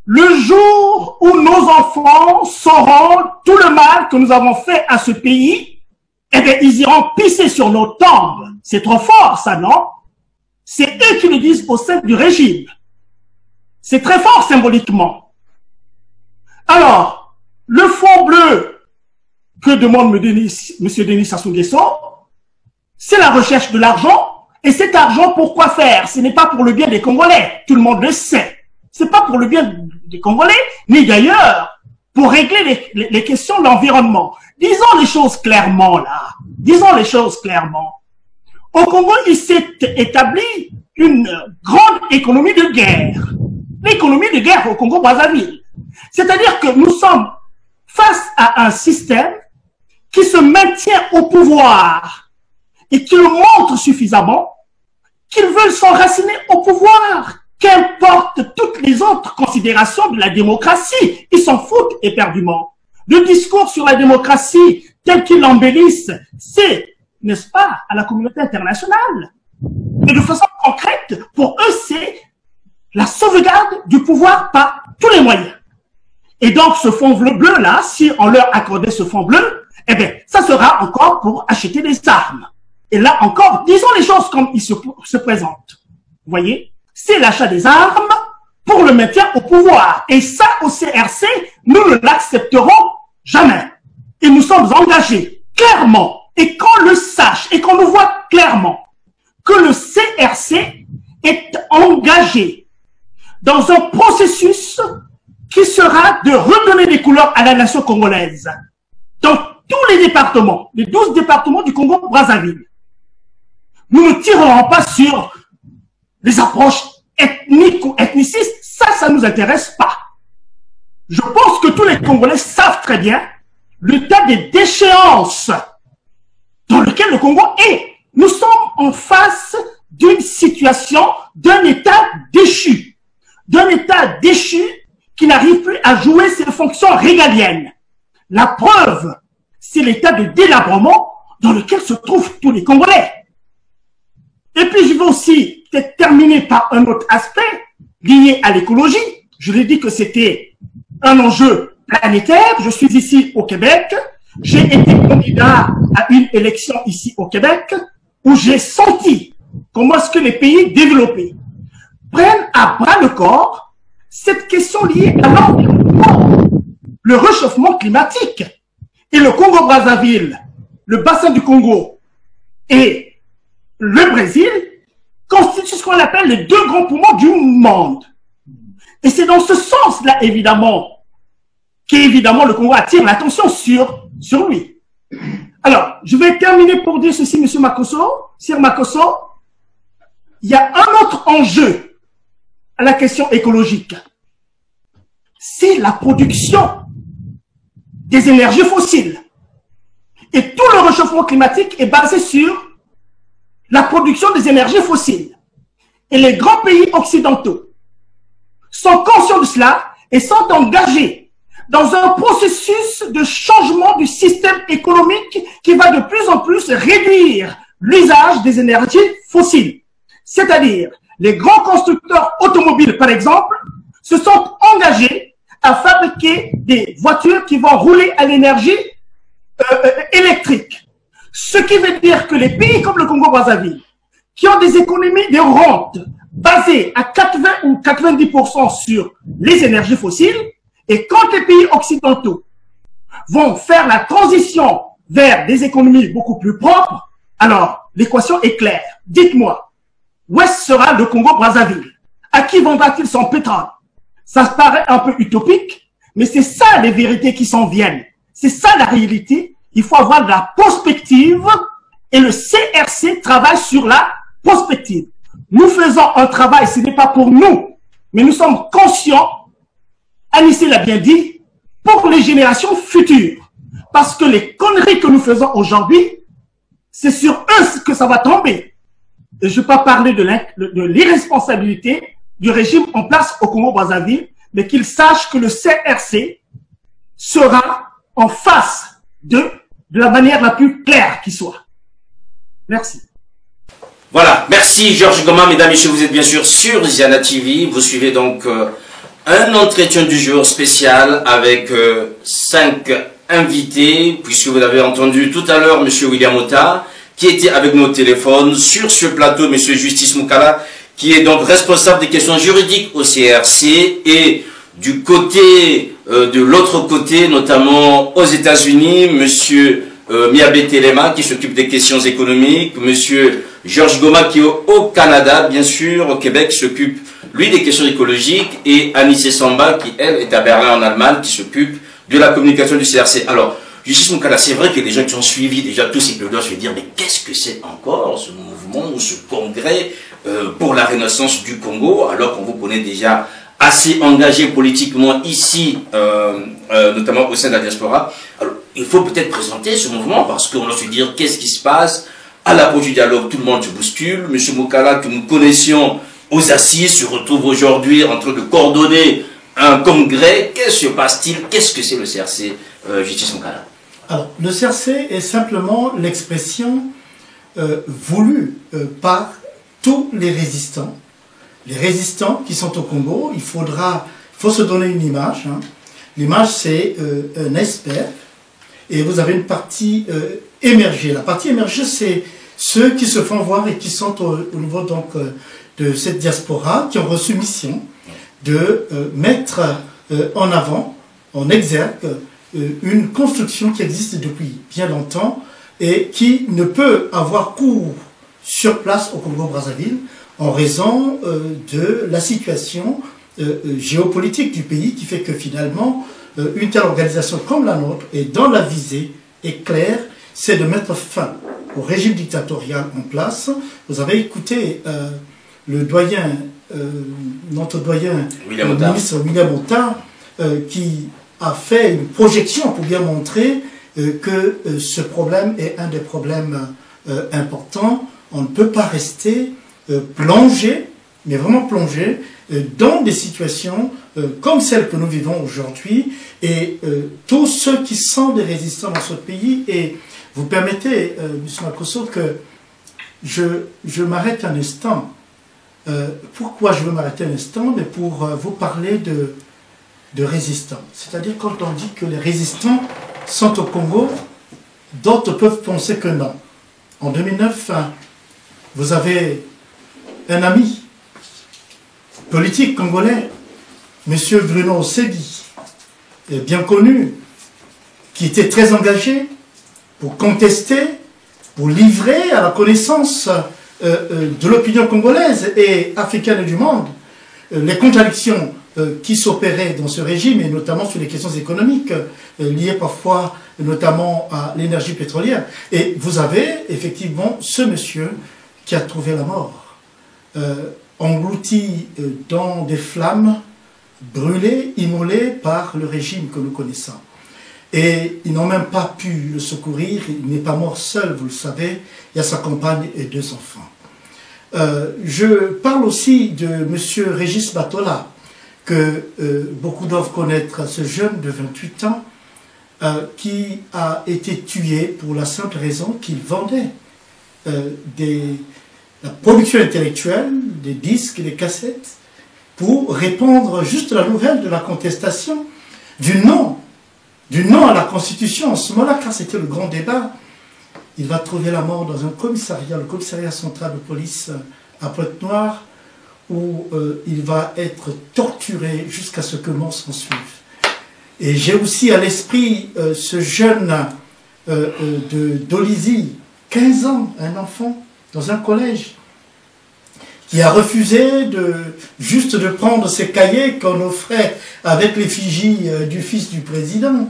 Le jour où nos enfants sauront tout le mal que nous avons fait à ce pays, eh bien, ils iront pisser sur nos tombes. C'est trop fort, ça, non? C'est eux qui le disent au sein du régime. C'est très fort symboliquement. Alors, le fonds bleu que demande M. Denis Sassou Nguesso, c'est la recherche de l'argent. Et cet argent, pour quoi faire? Ce n'est pas pour le bien des Congolais. Tout le monde le sait. C'est pas pour le bien des Congolais, ni d'ailleurs pour régler les questions de l'environnement. Disons les choses clairement, là. Disons les choses clairement. Au Congo, il s'est établi une grande économie de guerre. L'économie de guerre au Congo-Brazzaville. C'est-à-dire que nous sommes face à un système qui se maintient au pouvoir et qui le montre suffisamment qu'ils veulent s'enraciner au pouvoir. Qu'importe toutes les autres considérations de la démocratie, ils s'en foutent éperdument. Le discours sur la démocratie tel qu'ils l'embellissent, c'est, n'est-ce pas, à la communauté internationale. Et de façon concrète, pour eux, c'est la sauvegarde du pouvoir par tous les moyens. Et donc, ce fonds bleu là, si on leur accordait ce fonds bleu, eh bien, ça sera encore pour acheter des armes. Et là encore, disons les choses comme ils se présentent. Vous voyez? C'est l'achat des armes pour le maintien au pouvoir. Et ça, au CRC, nous ne l'accepterons jamais. Et nous sommes engagés, clairement, et qu'on le sache, et qu'on le voit clairement, que le CRC est engagé dans un processus qui sera de redonner des couleurs à la nation congolaise. Dans tous les départements, les 12 départements du Congo-Brazzaville. Nous ne tirerons pas sur les approches ethniques ou ethnicistes, ça ne nous intéresse pas. Je pense que tous les Congolais savent très bien l'état des déchéances dans lequel le Congo est. Nous sommes en face d'une situation, d'un État déchu. D'un État déchu qui n'arrive plus à jouer ses fonctions régaliennes. La preuve, c'est l'état de délabrement dans lequel se trouvent tous les Congolais. Et puis je vais aussi peut-être terminer par un autre aspect lié à l'écologie. Je l'ai dit que c'était un enjeu planétaire. Je suis ici au Québec. J'ai été candidat à une élection ici au Québec où j'ai senti comment est-ce que les pays développés prennent à bras le corps cette question liée à l'environnement, le réchauffement climatique. Et le Congo-Brazzaville, le bassin du Congo et le Brésil constituent ce qu'on appelle les deux grands poumons du monde. Et c'est dans ce sens-là, évidemment, qu'évidemment le Congo attire l'attention sur lui. Alors, je vais terminer pour dire ceci, M. Makosso. Sir Makosso, il y a un autre enjeu à la question écologique. C'est la production des énergies fossiles. Et tout le réchauffement climatique est basé sur la production des énergies fossiles. Et les grands pays occidentaux sont conscients de cela et sont engagés dans un processus de changement du système économique qui va de plus en plus réduire l'usage des énergies fossiles. C'est-à-dire, les grands constructeurs automobiles, par exemple, se sont engagés à fabriquer des voitures qui vont rouler à l'énergie électrique. Ce qui veut dire que les pays comme le Congo-Brazzaville, qui ont des économies de rente basées à 80 ou 90% sur les énergies fossiles, et quand les pays occidentaux vont faire la transition vers des économies beaucoup plus propres, alors l'équation est claire. Dites-moi, où sera le Congo-Brazzaville? À qui vendra-t-il son pétrole? Ça paraît un peu utopique, mais c'est ça les vérités qui s'en viennent. C'est ça la réalité. Il faut avoir de la prospective et le CRC travaille sur la prospective. nous faisons un travail, ce n'est pas pour nous, mais nous sommes conscients, Anissé l'a bien dit, pour les générations futures. Parce que les conneries que nous faisons aujourd'hui, c'est sur eux que ça va tomber. Et je ne vais pas parler de l'irresponsabilité du régime en place au Congo-Brazzaville, mais qu'ils sachent que le CRC sera en face de la manière la plus claire qui soit. Merci. Voilà, merci Georges Goma. Mesdames et messieurs, vous êtes bien sûr sur Ziana TV. Vous suivez donc un entretien du jour spécial avec 5 invités, puisque vous avez entendu tout à l'heure M. William Ota, qui était avec nous au téléphone. Sur ce plateau, M. Justice Moukala, qui est donc responsable des questions juridiques au CRC, et du côté, de l'autre côté, notamment aux États-Unis, M. Miabe Telema, qui s'occupe des questions économiques, M. Georges Goma, qui est au Canada, bien sûr, au Québec, s'occupe, lui, des questions écologiques, et Anissé Samba, qui, elle, est à Berlin, en Allemagne, qui s'occupe de la communication du CRC. Alors, Justice Moukala, c'est vrai que les gens qui ont suivi déjà tous ces plaidoirs se dire, mais qu'est-ce que c'est encore ce mouvement ou ce congrès pour la renaissance du Congo, alors qu'on vous connaît déjà assez engagé politiquement ici, notamment au sein de la diaspora. Alors, il faut peut-être présenter ce mouvement, parce qu'on doit se dire qu'est-ce qui se passe à l'approche du dialogue. Tout le monde se bouscule. M. Moukala, que nous connaissions aux assises, se retrouve aujourd'hui en train de coordonner un congrès. Qu'est-ce qui se passe-t-il? Qu'est-ce que c'est le CRC, Justice Moukala? Alors, le CRC est simplement l'expression voulue par tous les résistants. Les résistants qui sont au Congo, il faut se donner une image. Hein. L'image, c'est un iceberg. Et vous avez une partie émergée. La partie émergée, c'est ceux qui se font voir et qui sont au niveau donc, de cette diaspora, qui ont reçu mission de mettre en avant, en exergue, une construction qui existe depuis bien longtemps et qui ne peut avoir cours sur place au Congo-Brazzaville en raison de la situation géopolitique du pays qui fait que finalement, une telle organisation comme la nôtre est dans la visée est claire, c'est de mettre fin au régime dictatorial en place. Vous avez écouté le doyen, notre doyen, le ministre William Ota, qui a fait une projection pour bien montrer que ce problème est un des problèmes importants. On ne peut pas rester plongé, mais vraiment plongé, dans des situations comme celles que nous vivons aujourd'hui, et tous ceux qui sont des résistants dans ce pays. Et vous permettez, M. Makosso, que je m'arrête un instant. Pourquoi je veux m'arrêter un instant? Mais pour vous parler de résistants. C'est-à-dire quand on dit que les résistants sont au Congo, d'autres peuvent penser que non. En 2009, vous avez un ami politique congolais, M. Bruno Osegi, bien connu, qui était très engagé pour contester, pour livrer à la connaissance de l'opinion congolaise et africaine et du monde les contradictions qui s'opéraient dans ce régime, et notamment sur les questions économiques, liées parfois notamment à l'énergie pétrolière. Et vous avez effectivement ce monsieur qui a trouvé la mort, englouti dans des flammes, brûlé, immolé par le régime que nous connaissons. Et ils n'ont même pas pu le secourir, il n'est pas mort seul, vous le savez, il y a sa compagne et 2 enfants. Je parle aussi de M. Régis Batola, que beaucoup doivent connaître, ce jeune de 28 ans, qui a été tué pour la simple raison qu'il vendait la production intellectuelle, des disques et des cassettes, pour répandre juste la nouvelle de la contestation du non à la Constitution en ce moment-là, car c'était le grand débat. Il va trouver la mort dans un commissariat, le commissariat central de police à Pointe-Noire, où il va être torturé jusqu'à ce que mort s'en suive. Et j'ai aussi à l'esprit ce jeune d'Olizy, 15 ans, un enfant, dans un collège, qui a refusé juste de prendre ses cahiers qu'on offrait avec l'effigie du fils du président,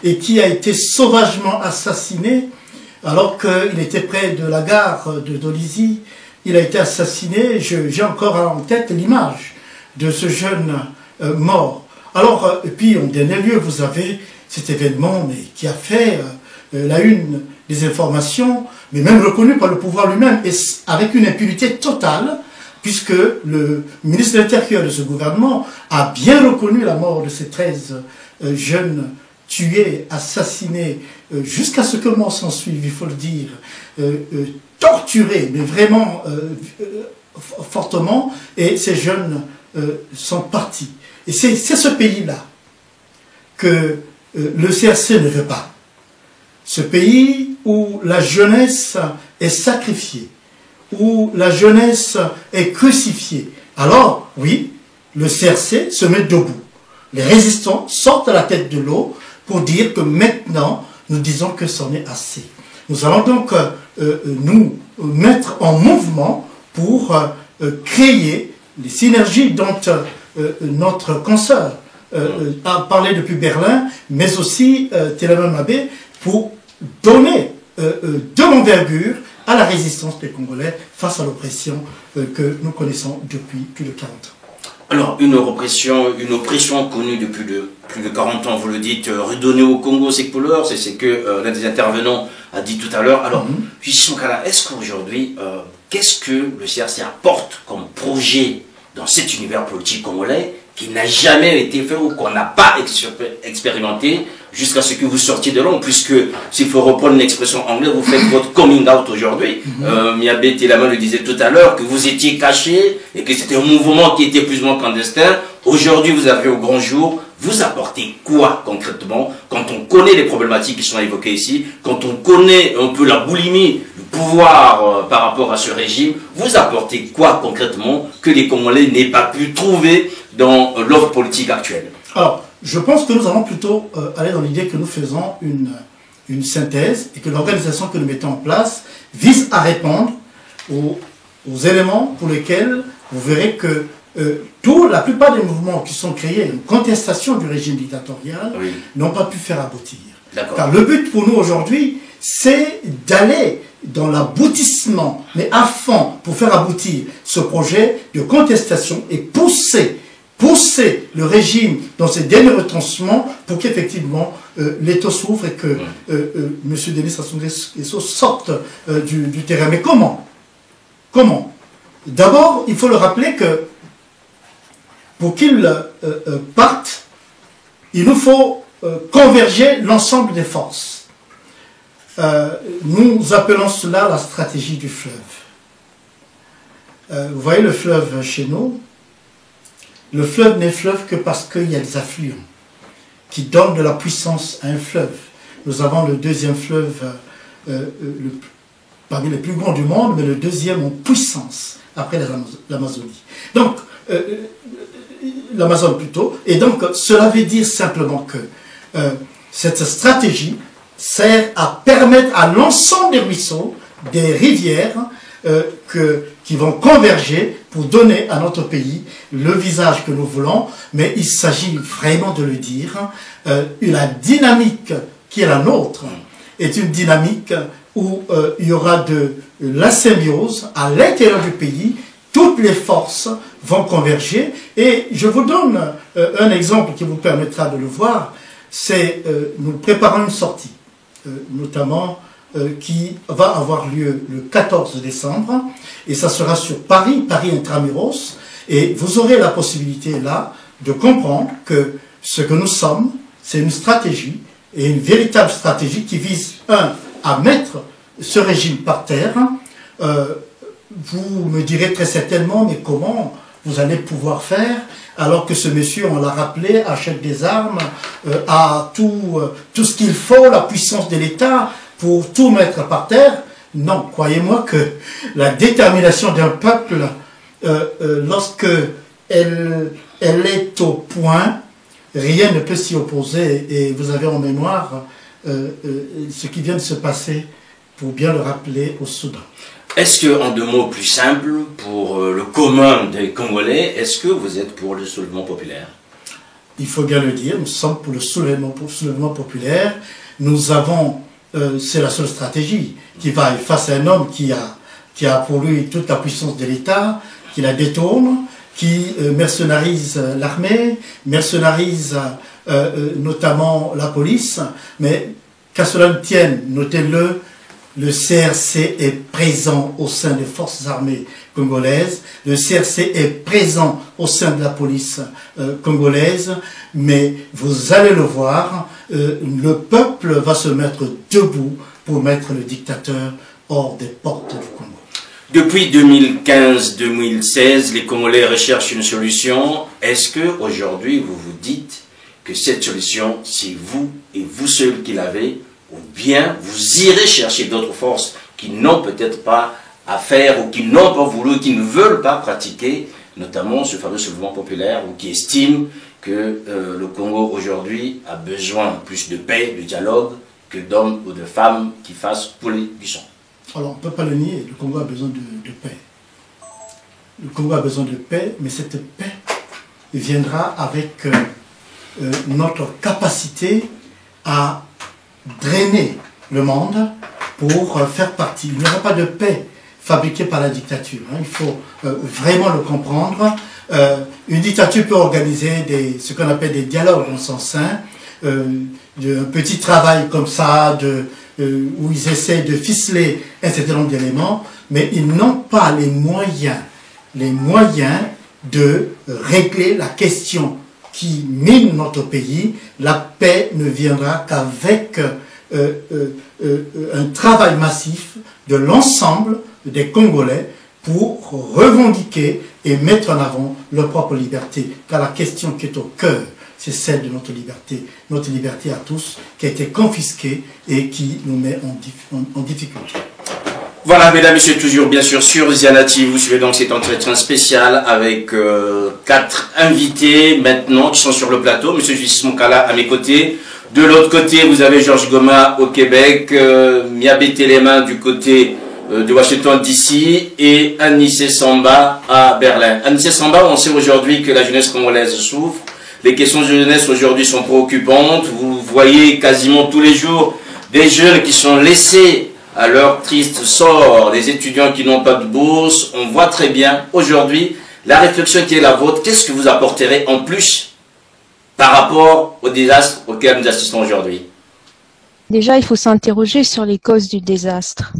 et qui a été sauvagement assassiné alors qu'il était près de la gare de Dolizy il a été assassiné, j'ai encore en tête l'image de ce jeune mort. Alors, et puis en dernier lieu, vous avez cet événement mais qui a fait la une des informations, mais même reconnu par le pouvoir lui-même, et avec une impunité totale, puisque le ministre de l'Intérieur de ce gouvernement a bien reconnu la mort de ces 13 jeunes tués, assassinés, jusqu'à ce que le mort s'en suive, il faut le dire, torturés, mais vraiment fortement, et ces jeunes sont partis. Et c'est ce pays-là que le CRC ne veut pas. Ce pays où la jeunesse est sacrifiée, où la jeunesse est crucifiée. Alors, oui, le CRC se met debout. Les résistants sortent à la tête de l'eau pour dire que maintenant, nous disons que c'en est assez. Nous allons donc nous mettre en mouvement pour créer les synergies dont notre consoeur a parlé depuis Berlin, mais aussi Télema Mabé, pour donner de l'envergure à la résistance des Congolais face à l'oppression que nous connaissons depuis plus de 40 ans. Alors, une oppression connue depuis plus de 40 ans, vous le dites, redonnée au Congo, c'est que l'un des intervenants a dit tout à l'heure. Alors, Justin Kala, est-ce qu'aujourd'hui, qu'est-ce que le CRC apporte comme projet dans cet univers politique congolais qui n'a jamais été fait ou qu'on n'a pas expérimenté jusqu'à ce que vous sortiez de l'ombre, puisque, s'il faut reprendre une expression anglaise, vous faites votre coming out aujourd'hui. Miabé Télama le disait tout à l'heure, que vous étiez caché et que c'était un mouvement qui était plus ou moins clandestin. Aujourd'hui, vous avez au grand jour. Vous apportez quoi concrètement quand on connaît les problématiques qui sont évoquées ici, quand on connaît un peu la boulimie du pouvoir par rapport à ce régime, vous apportez quoi concrètement que les Congolais n'aient pas pu trouver dans l'offre politique actuelle? Alors, je pense que nous allons plutôt aller dans l'idée que nous faisons une synthèse et que l'organisation que nous mettons en place vise à répondre aux éléments pour lesquels vous verrez que la plupart des mouvements qui sont créés, une contestation du régime dictatorial, n'ont pas pu faire aboutir. Car le but pour nous aujourd'hui, c'est d'aller dans l'aboutissement, mais à fond, pour faire aboutir ce projet de contestation et pousser le régime dans ses derniers retranchements pour qu'effectivement l'État s'ouvre et que M. Denis Sassou Nguesso sorte du terrain. Mais comment? D'abord, il faut le rappeler que pour qu'il parte, il nous faut converger l'ensemble des forces. Nous appelons cela la stratégie du fleuve. Vous voyez le fleuve chez nous. Le fleuve n'est fleuve que parce qu'il y a des affluents qui donnent de la puissance à un fleuve. Nous avons le deuxième fleuve parmi les plus grands du monde, mais le deuxième en puissance après l'Amazonie. Donc, l'Amazone plutôt. Et donc, cela veut dire simplement que cette stratégie sert à permettre à l'ensemble des ruisseaux, des rivières, qui vont converger pour donner à notre pays le visage que nous voulons. Mais il s'agit vraiment de le dire. La dynamique qui est la nôtre est une dynamique où il y aura de la symbiose à l'intérieur du pays. Toutes les forces vont converger. Et je vous donne un exemple qui vous permettra de le voir. C'est nous préparons une sortie, notamment qui va avoir lieu le 14 décembre. Et ça sera sur Paris Intramuros. Et vous aurez la possibilité là de comprendre que ce que nous sommes, c'est une stratégie, et une véritable stratégie qui vise, à mettre ce régime par terre. Vous me direz très certainement, mais comment vous allez pouvoir faire alors que ce monsieur, on l'a rappelé, achète des armes, a tout ce qu'il faut, la puissance de l'État pour tout mettre par terre? Non, croyez-moi que la détermination d'un peuple, lorsque elle est au point, rien ne peut s'y opposer. Et vous avez en mémoire ce qui vient de se passer, pour bien le rappeler, au Soudan. Est-ce que, en deux mots plus simples, pour le commun des Congolais, est-ce que vous êtes pour le soulèvement populaire? Il faut bien le dire, nous sommes pour le soulèvement populaire. Nous avons, c'est la seule stratégie qui va face à un homme qui a qui a pour lui toute la puissance de l'État, qui la détourne, qui mercénarise l'armée, mercénarise notamment la police, mais qu'à cela ne tienne, notez-le, le CRC est présent au sein des forces armées congolaises, le CRC est présent au sein de la police congolaise, mais vous allez le voir, le peuple va se mettre debout pour mettre le dictateur hors des portes du Congo. Depuis 2015-2016, les Congolais recherchent une solution. Est-ce que aujourd'hui vous vous dites que cette solution, c'est vous et vous seul qui l'avez, ou bien vous irez chercher d'autres forces qui n'ont peut-être pas à faire ou qui n'ont pas voulu, qui ne veulent pas pratiquer, notamment ce fameux soulèvement populaire, ou qui estiment que le Congo aujourd'hui a besoin plus de paix, de dialogue, que d'hommes ou de femmes qui fassent couler du sang? Alors on ne peut pas le nier, le Congo a besoin de paix. Le Congo a besoin de paix, mais cette paix viendra avec notre capacité à drainer le monde pour faire partie. Il n'y aura pas de paix fabriquée par la dictature. Il faut vraiment le comprendre. Une dictature peut organiser ce qu'on appelle des dialogues en sens sain, un petit travail comme ça, où ils essaient de ficeler un certain nombre d'éléments, mais ils n'ont pas les moyens de régler la question qui mine notre pays. La paix ne viendra qu'avec un travail massif de l'ensemble des Congolais pour revendiquer et mettre en avant leur propre liberté. Car la question qui est au cœur, c'est celle de notre liberté à tous, qui a été confisquée et qui nous met en difficulté. Voilà, mesdames, messieurs, toujours bien sûr sur Ziana TV, vous suivez donc cet entretien spécial avec 4 invités maintenant qui sont sur le plateau. Monsieur Justice Moukala à mes côtés. De l'autre côté, vous avez Georges Goma au Québec, Miabe Telema du côté de Washington DC et Anissé Samba à Berlin. Anissé Samba, on sait aujourd'hui que la jeunesse congolaise souffre. Les questions de jeunesse aujourd'hui sont préoccupantes. Vous voyez quasiment tous les jours des jeunes qui sont laissés à leur triste sort, des étudiants qui n'ont pas de bourse. On voit très bien aujourd'hui la réflexion qui est la vôtre. Qu'est-ce que vous apporterez en plus par rapport au désastre auquel nous assistons aujourd'hui? Déjà, il faut s'interroger sur les causes du désastre.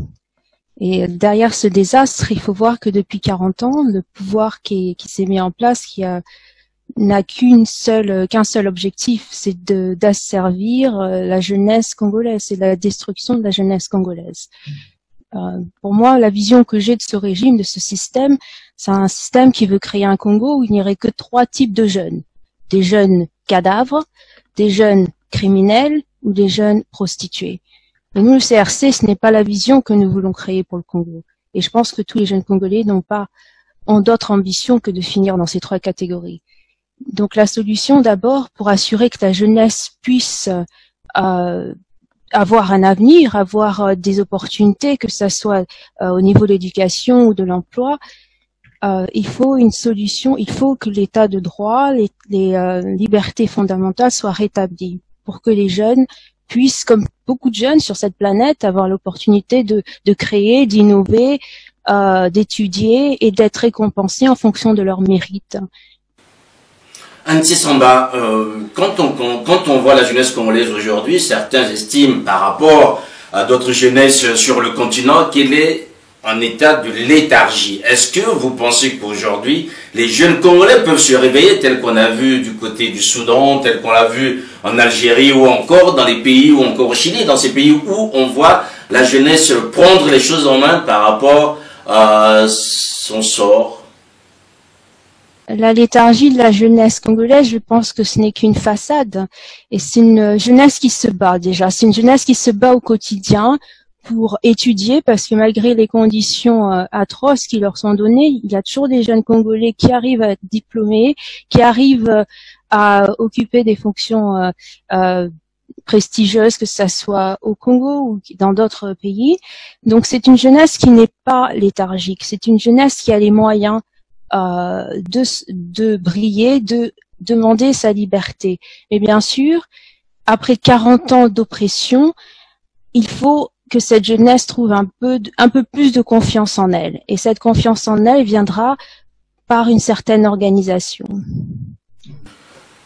Et derrière ce désastre, il faut voir que depuis 40 ans, le pouvoir qui s'est mis en place, n'a qu'un seul objectif, c'est d'asservir la jeunesse congolaise, c'est la destruction de la jeunesse congolaise. Pour moi, la vision que j'ai de ce régime, de ce système, c'est un système qui veut créer un Congo où il n'y aurait que 3 types de jeunes. Des jeunes cadavres, des jeunes criminels ou des jeunes prostituées. Et nous, le CRC, ce n'est pas la vision que nous voulons créer pour le Congo. Et je pense que tous les jeunes Congolais ont d'autres ambitions que de finir dans ces 3 catégories. Donc la solution d'abord pour assurer que la jeunesse puisse avoir un avenir, avoir des opportunités, que ça soit au niveau de l'éducation ou de l'emploi, il faut une solution, il faut que l'état de droit, les libertés fondamentales soient rétablies pour que les jeunes puissent, comme beaucoup de jeunes sur cette planète, avoir l'opportunité de créer, d'innover, d'étudier et d'être récompensés en fonction de leur mérite. Anissé Samba, quand on voit la jeunesse congolaise aujourd'hui, certains estiment par rapport à d'autres jeunesses sur le continent qu'elle est en état de léthargie. Est-ce que vous pensez qu'aujourd'hui, les jeunes Congolais peuvent se réveiller tel qu'on a vu du côté du Soudan, tel qu'on l'a vu en Algérie ou encore dans les pays, ou encore au Chili, dans ces pays où on voit la jeunesse prendre les choses en main par rapport à son sort? La léthargie de la jeunesse congolaise, je pense que ce n'est qu'une façade. Et c'est une jeunesse qui se bat déjà. C'est une jeunesse qui se bat au quotidien pour étudier, parce que malgré les conditions atroces qui leur sont données, il y a toujours des jeunes Congolais qui arrivent à être diplômés, qui arrivent à occuper des fonctions prestigieuses, que ce soit au Congo ou dans d'autres pays. Donc c'est une jeunesse qui n'est pas léthargique. C'est une jeunesse qui a les moyens de briller, de demander sa liberté. Mais bien sûr, après 40 ans d'oppression, il faut que cette jeunesse trouve un peu plus de confiance en elle. Et cette confiance en elle viendra par une certaine organisation.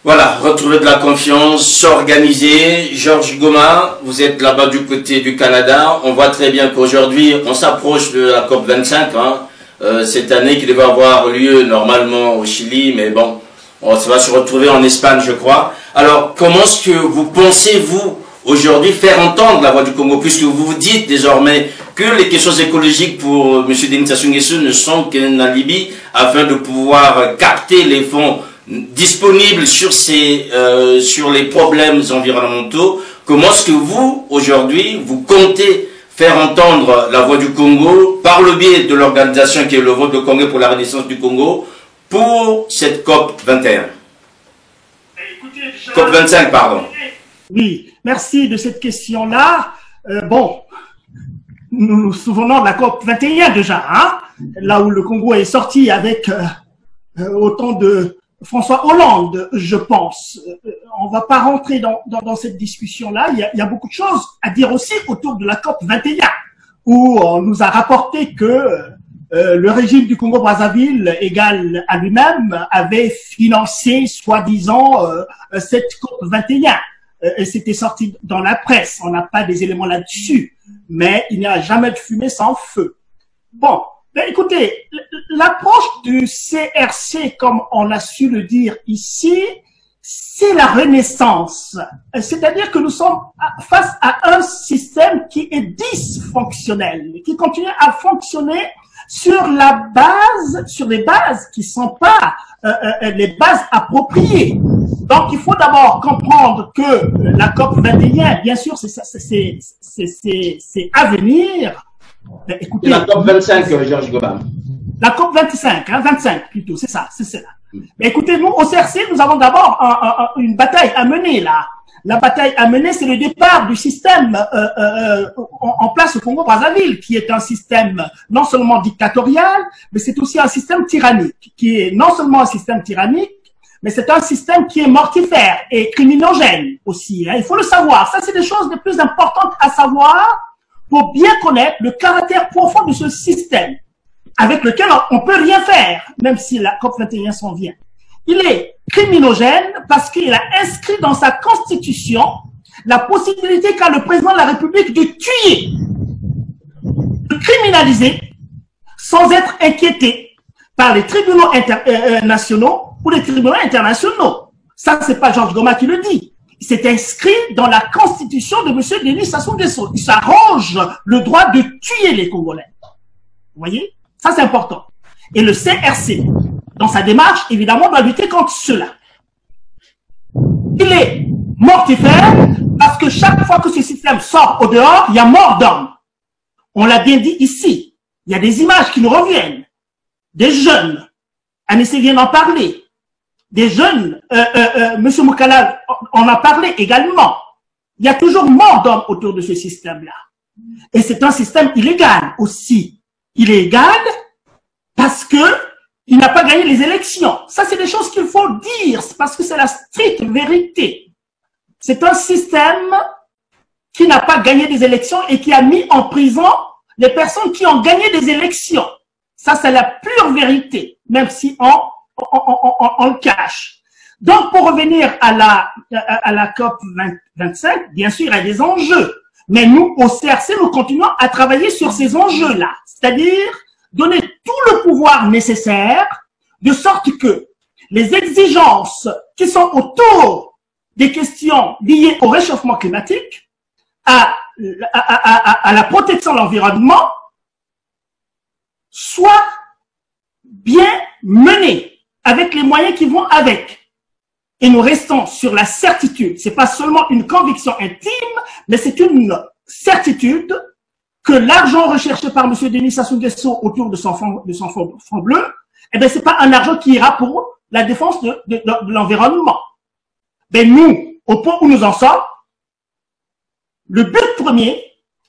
Voilà, retrouver de la confiance, s'organiser. Georges Goma, vous êtes là-bas du côté du Canada. On voit très bien qu'aujourd'hui, on s'approche de la COP25, cette année qui devait avoir lieu normalement au Chili, mais bon, ça va se retrouver en Espagne, je crois. Alors, comment est-ce que vous pensez, vous, aujourd'hui, faire entendre la voix du Congo, puisque vous vous dites désormais que les questions écologiques pour M. Denis Sassou Nguesso ne sont qu'un alibi afin de pouvoir capter les fonds disponibles sur les problèmes environnementaux. Comment est-ce que vous, aujourd'hui, vous comptez faire entendre la voix du Congo par le biais de l'organisation qui est le vote de Congrès pour la Renaissance du Congo pour cette COP 21? COP 25, pardon. Oui, merci de cette question-là. Bon, nous nous souvenons de la COP 21 déjà, hein, là où le Congo est sorti avec autant de François Hollande, je pense. On va pas rentrer dans cette discussion-là. Il y a beaucoup de choses à dire aussi autour de la COP 21, où on nous a rapporté que le régime du Congo-Brazzaville, égal à lui-même, avait financé, soi-disant, cette COP 21. Et c'était sorti dans la presse. On n'a pas des éléments là-dessus. Mais il n'y a jamais de fumée sans feu. Bon. Ben écoutez, l'approche du CRC, comme on a su le dire ici, c'est la renaissance. C'est-à-dire que nous sommes face à un système qui est dysfonctionnel, qui continue à fonctionner sur les bases qui sont pas les bases appropriées. Donc, il faut d'abord comprendre que la COP 21, bien sûr, c'est à venir. Écoutez, la COP 25, Georges Goma. La COP 25, 25 plutôt, c'est ça, c'est ça. Mais écoutez, nous, au CRC, nous avons d'abord une bataille à mener là. La bataille à mener, c'est le départ du système en place au Congo-Brazzaville, qui est un système non seulement dictatorial, mais c'est aussi un système tyrannique, qui est non seulement un système tyrannique, mais c'est un système qui est mortifère et criminogène aussi. Hein. Il faut le savoir. Ça, c'est des choses les plus importantes à savoir pour bien connaître le caractère profond de ce système, avec lequel on peut rien faire, même si la COP21 s'en vient. Il est criminogène parce qu'il a inscrit dans sa constitution la possibilité qu'a le président de la République de tuer, de criminaliser, sans être inquiété par les tribunaux nationaux ou les tribunaux internationaux. Ça, c'est pas Georges Goma qui le dit. C'est inscrit dans la constitution de M. Denis Sassou Nguesso. Il s'arroge le droit de tuer les Congolais. Vous voyez? Ça, c'est important. Et le CRC, dans sa démarche, évidemment, doit lutter contre cela. Il est mortifère parce que chaque fois que ce système sort au dehors, il y a mort d'hommes. On l'a bien dit ici. Il y a des images qui nous reviennent. Des jeunes. Anissé vient d'en parler. Des jeunes, Monsieur Moukala en a parlé également. Il y a toujours mort d'hommes autour de ce système-là. Et c'est un système illégal aussi. Illégal parce que il n'a pas gagné les élections. Ça, c'est des choses qu'il faut dire, parce que c'est la stricte vérité. C'est un système qui n'a pas gagné des élections et qui a mis en prison les personnes qui ont gagné des élections. Ça, c'est la pure vérité, même si on le cache. Donc, pour revenir à la COP 25, bien sûr, il y a des enjeux. Mais nous, au CRC, nous continuons à travailler sur ces enjeux-là. C'est-à-dire, donner tout le pouvoir nécessaire, de sorte que les exigences qui sont autour des questions liées au réchauffement climatique, à la protection de l'environnement, soient bien menées avec les moyens qui vont avec. Et nous restons sur la certitude. C'est pas seulement une conviction intime, mais c'est une certitude que l'argent recherché par M. Denis Sassou Nguesso autour de son fonds bleu, eh bien, c'est pas un argent qui ira pour la défense de l'environnement. Mais nous, au point où nous en sommes, le but premier,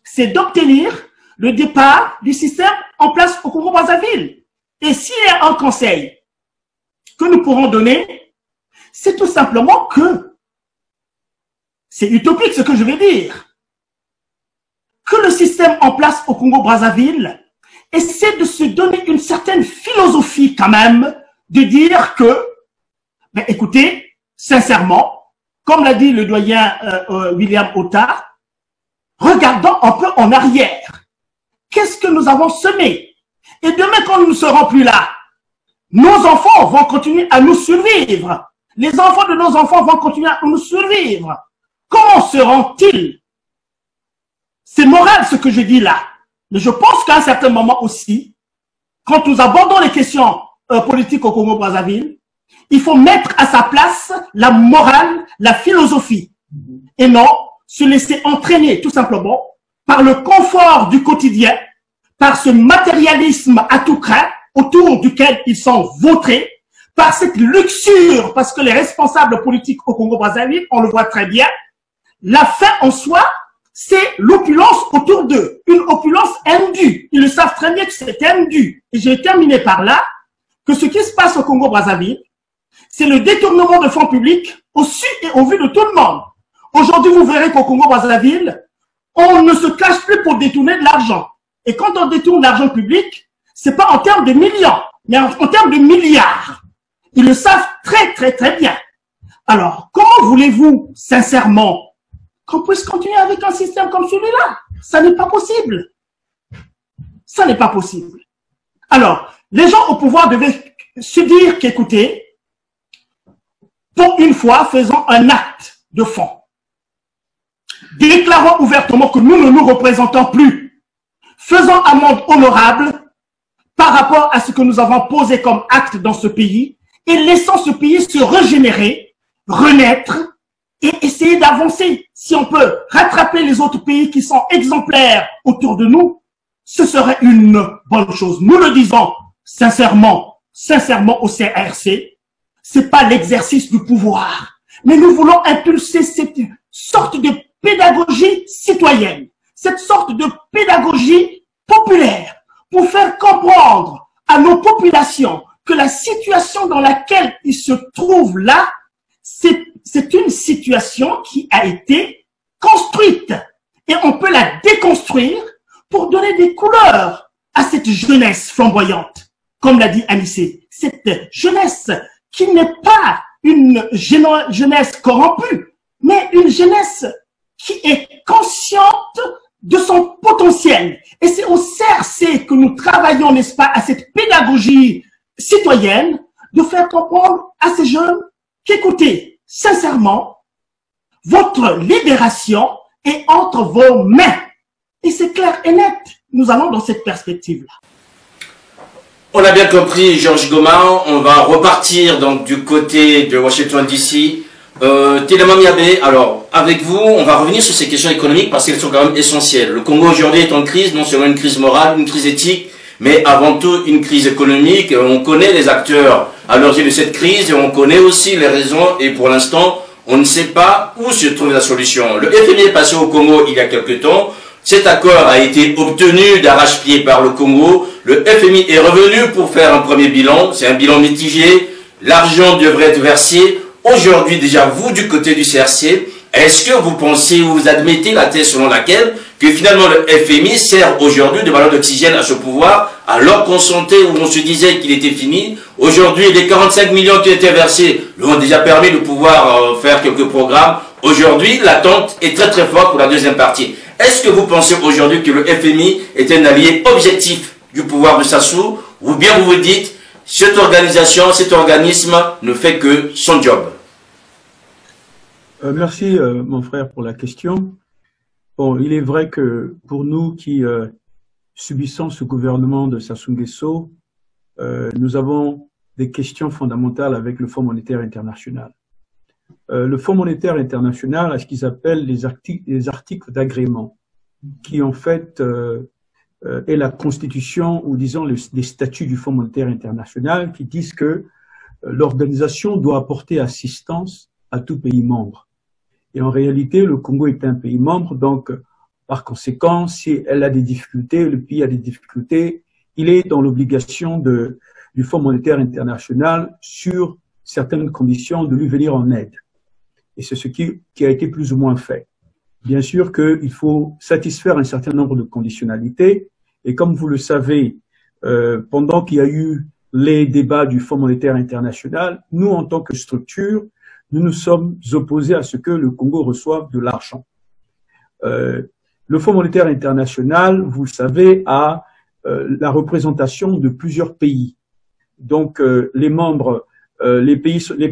c'est d'obtenir le départ du système en place au Congo-Brazzaville. Et s'il y a un conseil que nous pourrons donner, c'est tout simplement que, c'est utopique ce que je vais dire, que le système en place au Congo-Brazzaville essaie de se donner une certaine philosophie quand même, de dire que, ben écoutez, sincèrement, comme l'a dit le doyen William Ota, regardons un peu en arrière. Qu'est-ce que nous avons semé? Et demain, quand nous ne serons plus là, nos enfants vont continuer à nous survivre. Les enfants de nos enfants vont continuer à nous survivre. Comment seront-ils? C'est moral ce que je dis là. Mais je pense qu'à un certain moment aussi, quand nous abordons les questions politiques au Congo-Brazzaville, il faut mettre à sa place la morale, la philosophie. Et non se laisser entraîner tout simplement par le confort du quotidien, par ce matérialisme à tout craint autour duquel ils sont vautrés, par cette luxure, parce que les responsables politiques au Congo-Brazzaville, on le voit très bien, la fin en soi, c'est l'opulence autour d'eux, une opulence indue. Ils le savent très bien que c'est indu. Et j'ai terminé par là, que ce qui se passe au Congo-Brazzaville, c'est le détournement de fonds publics au su et au vu de tout le monde. Aujourd'hui, vous verrez qu'au Congo-Brazzaville, on ne se cache plus pour détourner de l'argent. Et quand on détourne l'argent public, c'est pas en termes de millions, mais en termes de milliards. Ils le savent très, très, très bien. Alors, comment voulez-vous, sincèrement, qu'on puisse continuer avec un système comme celui-là? Ça n'est pas possible. Ça n'est pas possible. Alors, les gens au pouvoir devaient se dire qu'écoutez, pour une fois, faisons un acte de fond. Déclarons ouvertement que nous ne nous représentons plus. Faisons un monde honorable par rapport à ce que nous avons posé comme acte dans ce pays et laissons ce pays se régénérer, renaître et essayer d'avancer. Si on peut rattraper les autres pays qui sont exemplaires autour de nous, ce serait une bonne chose. Nous le disons sincèrement au CRC, c'est pas l'exercice du pouvoir, mais nous voulons impulser cette sorte de pédagogie citoyenne, cette sorte de pédagogie populaire pour faire comprendre à nos populations que la situation dans laquelle ils se trouvent là, c'est une situation qui a été construite et on peut la déconstruire pour donner des couleurs à cette jeunesse flamboyante, comme l'a dit Anissé, cette jeunesse qui n'est pas une jeunesse corrompue, mais une jeunesse qui est consciente de son potentiel. Et c'est au CRC que nous travaillons, n'est-ce pas, à cette pédagogie citoyenne, de faire comprendre à ces jeunes qu'écoutez, sincèrement, votre libération est entre vos mains. Et c'est clair et net. Nous allons dans cette perspective-là. On a bien compris, Georges Goma. On va repartir donc du côté de Washington DC. Téléma Miabé, alors avec vous, on va revenir sur ces questions économiques parce qu'elles sont quand même essentielles. Le Congo aujourd'hui est en crise, non seulement une crise morale, une crise éthique, mais avant tout une crise économique. On connaît les acteurs à l'origine de cette crise et on connaît aussi les raisons et pour l'instant, on ne sait pas où se trouve la solution. Le FMI est passé au Congo il y a quelque temps. Cet accord a été obtenu d'arrache-pied par le Congo. Le FMI est revenu pour faire un premier bilan. C'est un bilan mitigé. L'argent devrait être versé. Aujourd'hui, déjà, vous, du côté du CRC, est-ce que vous pensez ou vous admettez la thèse selon laquelle que finalement le FMI sert aujourd'hui de ballon d'oxygène à ce pouvoir, alors qu'on sentait où on se disait qu'il était fini? Aujourd'hui, les 45 millions qui étaient versés lui ont déjà permis de pouvoir faire quelques programmes. Aujourd'hui, l'attente est très très forte pour la deuxième partie. Est-ce que vous pensez aujourd'hui que le FMI est un allié objectif du pouvoir de Sassou, ou bien vous vous dites cette organisation, cet organisme ne fait que son job? Merci mon frère pour la question. Bon, il est vrai que pour nous qui subissons ce gouvernement de Sassou Nguesso, nous avons des questions fondamentales avec le Fonds monétaire international. Le Fonds monétaire international a ce qu'ils appellent les articles d'agrément, qui en fait est la constitution ou disons les statuts du Fonds monétaire international qui disent que l'organisation doit apporter assistance à tout pays membre. Et en réalité, le Congo est un pays membre, donc par conséquent, si elle a des difficultés, le pays a des difficultés, il est dans l'obligation du Fonds monétaire international sur certaines conditions de lui venir en aide. Et c'est ce qui a été plus ou moins fait. bien sûr qu'il faut satisfaire un certain nombre de conditionnalités. Et comme vous le savez, pendant qu'il y a eu les débats du Fonds monétaire international, nous, en tant que structure, nous nous sommes opposés à ce que le Congo reçoive de l'argent. Le Fonds monétaire international, vous le savez, a la représentation de plusieurs pays. Donc, les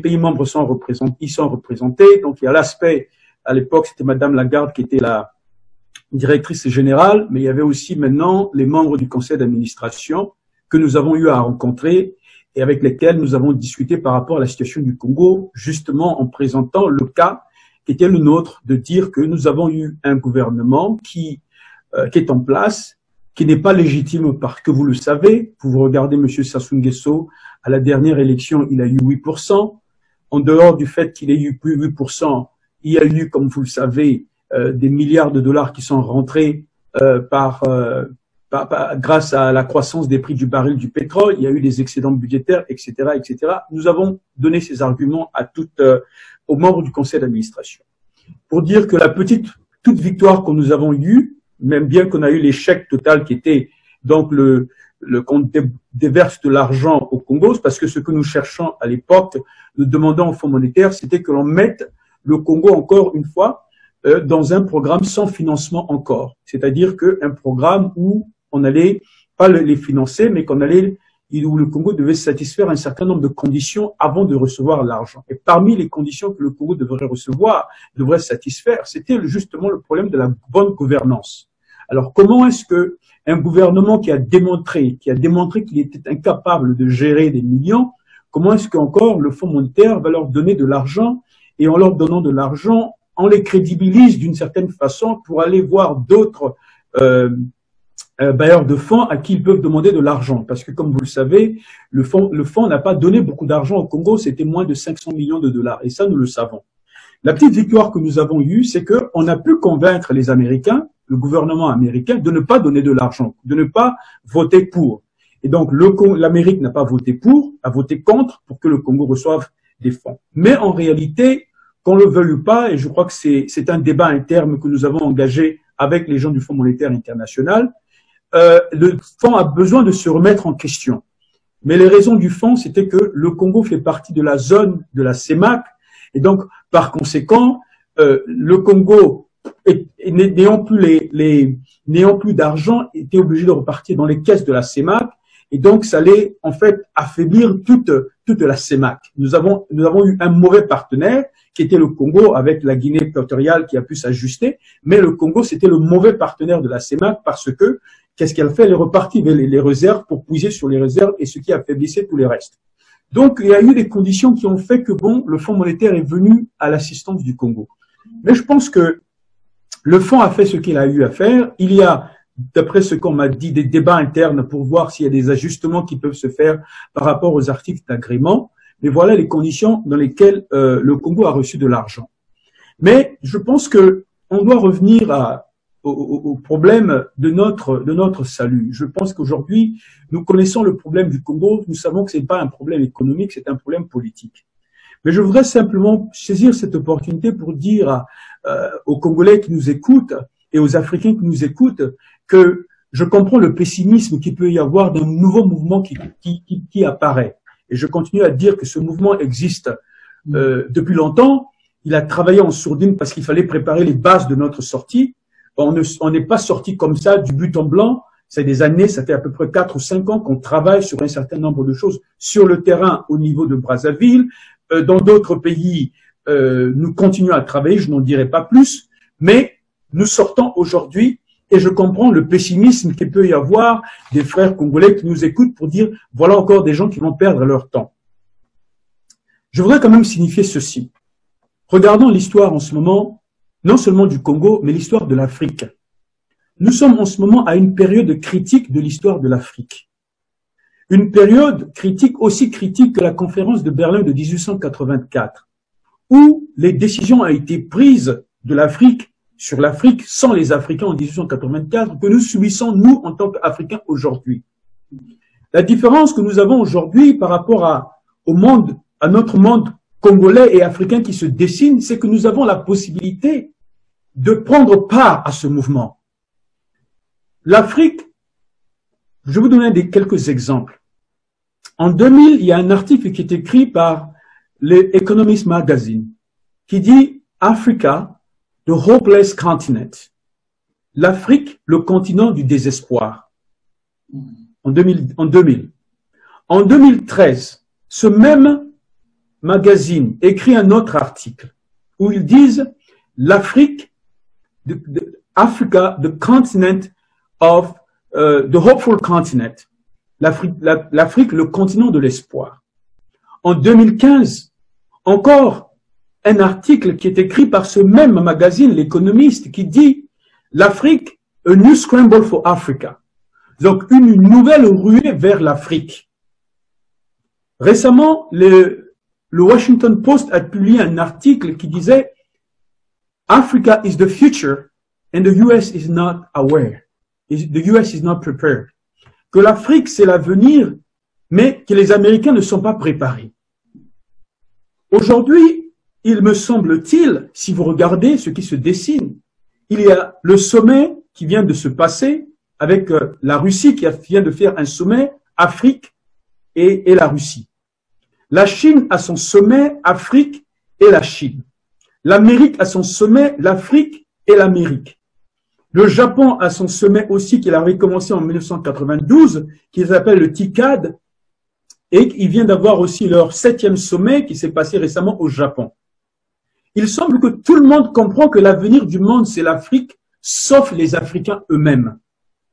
pays membres sont représentés. Donc, il y a l'aspect, à l'époque, c'était Madame Lagarde qui était la directrice générale, mais il y avait aussi maintenant les membres du conseil d'administration que nous avons eu à rencontrer et avec lesquels nous avons discuté par rapport à la situation du Congo, justement en présentant le cas qui était le nôtre, de dire que nous avons eu un gouvernement qui est en place, qui n'est pas légitime parce que vous le savez, vous regardez M. Sassou Nguesso, à la dernière élection, il a eu 8%. En dehors du fait qu'il ait eu plus 8%, il y a eu, comme vous le savez, des milliards de dollars qui sont rentrés grâce à la croissance des prix du baril du pétrole. Il y a eu des excédents budgétaires, etc., etc. Nous avons donné ces arguments à aux membres du conseil d'administration pour dire que toute victoire que nous avons eue, même bien qu'on a eu l'échec total qui était donc qu'on déverse de l'argent au Congo, parce que ce que nous cherchons à l'époque, nous demandons au Fonds monétaire, c'était que l'on mette le Congo encore une fois dans un programme sans financement encore. C'est-à-dire qu'un programme où on n'allait pas les financer, mais où le Congo devait satisfaire un certain nombre de conditions avant de recevoir l'argent. Et parmi les conditions que le Congo devrait satisfaire, c'était justement le problème de la bonne gouvernance. Alors, comment est-ce que un gouvernement qui a démontré qu'il était incapable de gérer des millions, comment est-ce qu'encore le Fonds monétaire va leur donner de l'argent, et en leur donnant de l'argent, on les crédibilise d'une certaine façon pour aller voir d'autres bailleurs de fonds à qui ils peuvent demander de l'argent. Parce que, comme vous le savez, le fonds n'a pas donné beaucoup d'argent au Congo, c'était moins de 500 millions de dollars. Et ça, nous le savons. La petite victoire que nous avons eue, c'est qu'on a pu convaincre les Américains, le gouvernement américain, de ne pas donner de l'argent, de ne pas voter pour. Et donc, l'Amérique n'a pas voté pour, a voté contre pour que le Congo reçoive des fonds. Mais en réalité, qu'on le veuille ou pas, et je crois que c'est un débat interne que nous avons engagé avec les gens du Fonds monétaire international, le fonds a besoin de se remettre en question. Mais les raisons du fonds, c'était que le Congo fait partie de la zone de la CEMAC, et donc, par conséquent, le Congo, n'ayant plus d'argent, était obligé de repartir dans les caisses de la CEMAC, et donc ça allait en fait affaiblir toute la CEMAC. Nous avons eu un mauvais partenaire, qui était le Congo, avec la Guinée équatoriale qui a pu s'ajuster, mais le Congo, c'était le mauvais partenaire de la CEMAC parce que, qu'est-ce qu'elle fait? Elle est repartie vers les réserves pour puiser sur les réserves et ce qui affaiblissait tous les restes. Donc, il y a eu des conditions qui ont fait que, le Fonds monétaire est venu à l'assistance du Congo. Mais je pense que le Fonds a fait ce qu'il a eu à faire. Il y a, d'après ce qu'on m'a dit, des débats internes pour voir s'il y a des ajustements qui peuvent se faire par rapport aux articles d'agrément. Mais voilà les conditions dans lesquelles le Congo a reçu de l'argent. Mais je pense que on doit revenir au problème de notre salut. Je pense qu'aujourd'hui, nous connaissons le problème du Congo. Nous savons que ce n'est pas un problème économique, c'est un problème politique. Mais je voudrais simplement saisir cette opportunité pour dire aux Congolais qui nous écoutent et aux Africains qui nous écoutent que je comprends le pessimisme qu'il peut y avoir d'un nouveau mouvement qui apparaît. Et je continue à dire que ce mouvement existe depuis longtemps. Il a travaillé en sourdine parce qu'il fallait préparer les bases de notre sortie. On n'est pas sorti comme ça du but en blanc. C'est des années, ça fait à peu près 4 ou 5 ans qu'on travaille sur un certain nombre de choses sur le terrain au niveau de Brazzaville. Dans d'autres pays, nous continuons à travailler, je n'en dirai pas plus, mais nous sortons aujourd'hui. Et je comprends le pessimisme qu'il peut y avoir des frères congolais qui nous écoutent pour dire voilà encore des gens qui vont perdre leur temps. Je voudrais quand même signifier ceci. Regardons l'histoire en ce moment, non seulement du Congo, mais l'histoire de l'Afrique. Nous sommes en ce moment à une période critique de l'histoire de l'Afrique. Une période critique, aussi critique que la conférence de Berlin de 1884, où les décisions ont été prises de l'Afrique sur l'Afrique sans les Africains en 1884, que nous subissons, nous, en tant qu'Africains aujourd'hui. La différence que nous avons aujourd'hui par rapport à notre monde congolais et africain qui se dessine, c'est que nous avons la possibilité de prendre part à ce mouvement. L'Afrique, je vais vous donner quelques exemples. En 2000, il y a un article qui est écrit par l'Economist Magazine qui dit « Africa, the hopeless continent ». L'Afrique, le continent du désespoir. En 2000. En 2013, ce même magazine écrit un autre article où ils disent l'Afrique, Africa, the continent of the hopeful continent. L'Afrique, le continent de l'espoir. En 2015, encore un article qui est écrit par ce même magazine, l'Économiste, qui dit l'Afrique, a new scramble for Africa. Donc, une nouvelle ruée vers l'Afrique. Récemment, le Washington Post a publié un article qui disait Africa is the future and the US is not aware. The US is not prepared. Que l'Afrique, c'est l'avenir, mais que les Américains ne sont pas préparés. Aujourd'hui, il me semble-t-il, si vous regardez ce qui se dessine, il y a le sommet qui vient de se passer avec la Russie qui vient de faire un sommet Afrique et la Russie. La Chine a son sommet Afrique et la Chine. L'Amérique a son sommet l'Afrique et l'Amérique. Le Japon a son sommet aussi qu'il avait commencé en 1992, qui s'appelle le TICAD, et il vient d'avoir aussi leur 7e sommet qui s'est passé récemment au Japon. Il semble que tout le monde comprend que l'avenir du monde, c'est l'Afrique, sauf les Africains eux-mêmes,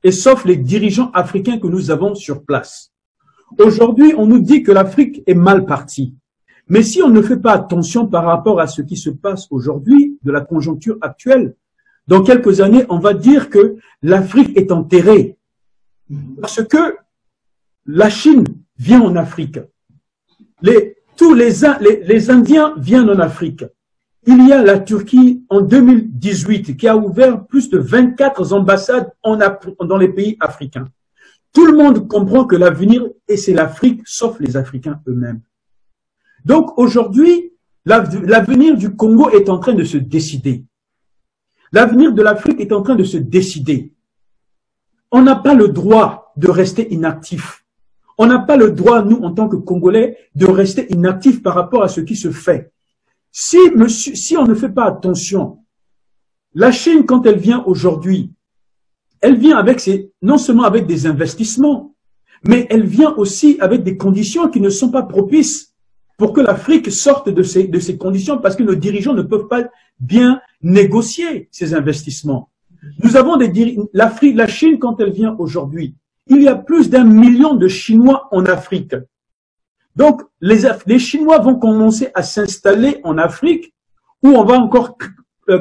et sauf les dirigeants africains que nous avons sur place. Aujourd'hui, on nous dit que l'Afrique est mal partie. Mais si on ne fait pas attention par rapport à ce qui se passe aujourd'hui, de la conjoncture actuelle, dans quelques années, on va dire que l'Afrique est enterrée. Parce que la Chine vient en Afrique. Tous les Indiens viennent en Afrique. Il y a la Turquie en 2018 qui a ouvert plus de 24 ambassades dans les pays africains. Tout le monde comprend que l'avenir, et c'est l'Afrique, sauf les Africains eux-mêmes. Donc aujourd'hui, l'avenir du Congo est en train de se décider. L'avenir de l'Afrique est en train de se décider. On n'a pas le droit de rester inactif. On n'a pas le droit, nous, en tant que Congolais, de rester inactif par rapport à ce qui se fait. Si on ne fait pas attention, la Chine, quand elle vient aujourd'hui, elle vient avec non seulement avec des investissements, mais elle vient aussi avec des conditions qui ne sont pas propices pour que l'Afrique sorte de ces conditions, parce que nos dirigeants ne peuvent pas bien négocier ces investissements. Nous avons la Chine, quand elle vient aujourd'hui, il y a plus d'1 million de Chinois en Afrique. Donc, les Chinois vont commencer à s'installer en Afrique, où on va encore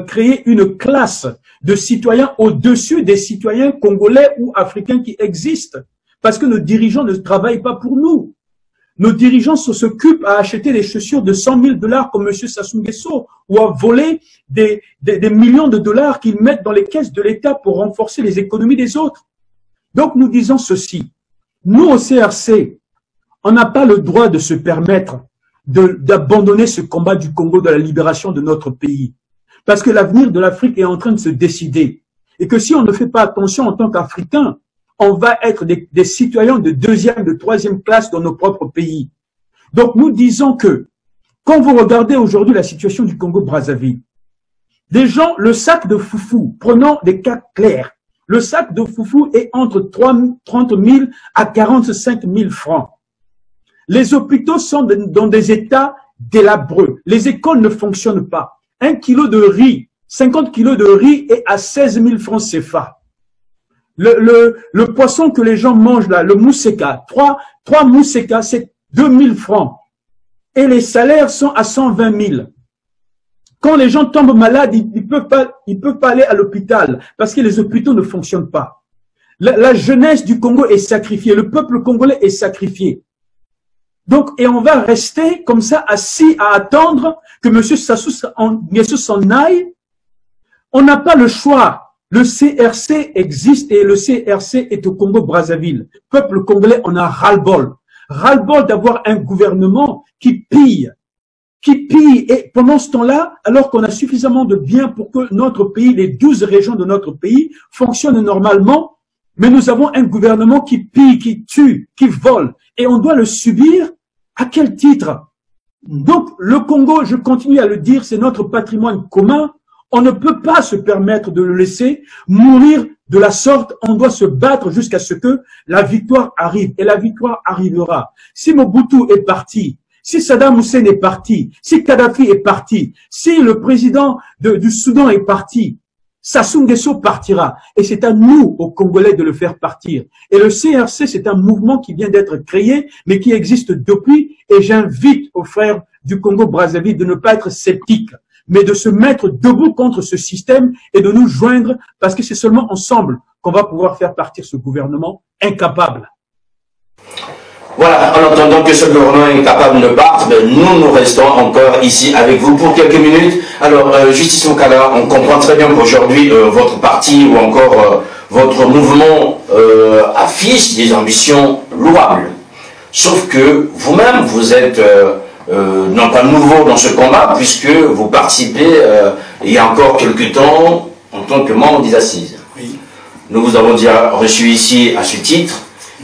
créer une classe de citoyens au-dessus des citoyens congolais ou africains qui existent, parce que nos dirigeants ne travaillent pas pour nous. Nos dirigeants s'occupent à acheter des chaussures de 100 000 $ comme M. Sassou Nguesso, ou à voler des millions de dollars qu'ils mettent dans les caisses de l'État pour renforcer les économies des autres. Donc nous disons ceci, nous au CRC, on n'a pas le droit de se permettre d'abandonner ce combat du Congo de la libération de notre pays. Parce que l'avenir de l'Afrique est en train de se décider. Et que si on ne fait pas attention en tant qu'Africains, on va être des citoyens de 2e, de 3e classe dans nos propres pays. Donc nous disons que, quand vous regardez aujourd'hui la situation du Congo-Brazzaville, des gens, le sac de foufou, prenons des cas clairs, le sac de foufou est entre 30 000 à 45 000 francs. Les hôpitaux sont dans des états délabreux. Les écoles ne fonctionnent pas. 1 kilo de riz, 50 kilos de riz est à 16 000 francs CFA. Le poisson que les gens mangent là, le mousseka, 3 mousseka, c'est 2 000 francs. Et les salaires sont à 120 000. Quand les gens tombent malades, ils peuvent pas aller à l'hôpital parce que les hôpitaux ne fonctionnent pas. La jeunesse du Congo est sacrifiée, le peuple congolais est sacrifié. Donc, et on va rester comme ça assis à attendre que M. Sassou Nguesso s'en aille. On n'a pas le choix. Le CRC existe et le CRC est au Congo-Brazzaville. Peuple congolais, on a ras-le-bol. Ras-le-bol d'avoir un gouvernement qui pille et pendant ce temps-là, alors qu'on a suffisamment de biens pour que notre pays, les 12 régions de notre pays, fonctionnent normalement, mais nous avons un gouvernement qui pille, qui tue, qui vole, et on doit le subir. À quel titre? Donc, le Congo, je continue à le dire, c'est notre patrimoine commun. On ne peut pas se permettre de le laisser mourir de la sorte. On doit se battre jusqu'à ce que la victoire arrive. Et la victoire arrivera. Si Mobutu est parti, si Saddam Hussein est parti, si Kadhafi est parti, si le président du Soudan est parti, Sassou Nguesso partira. Et c'est à nous, aux Congolais, de le faire partir. Et le CRC, c'est un mouvement qui vient d'être créé, mais qui existe depuis. Et j'invite aux frères du Congo-Brazzaville de ne pas être sceptiques, mais de se mettre debout contre ce système et de nous joindre, parce que c'est seulement ensemble qu'on va pouvoir faire partir ce gouvernement incapable. Voilà, en entendant que ce gouvernement incapable ne parte, nous restons encore ici avec vous pour quelques minutes. Alors, Justice Mokala, on comprend très bien qu'aujourd'hui, votre parti ou encore votre mouvement affiche des ambitions louables. Sauf que vous-même, vous êtes non pas nouveau dans ce combat, puisque vous participez il y a encore quelques temps en tant que membre des assises. Oui. Nous vous avons déjà reçu ici à ce titre.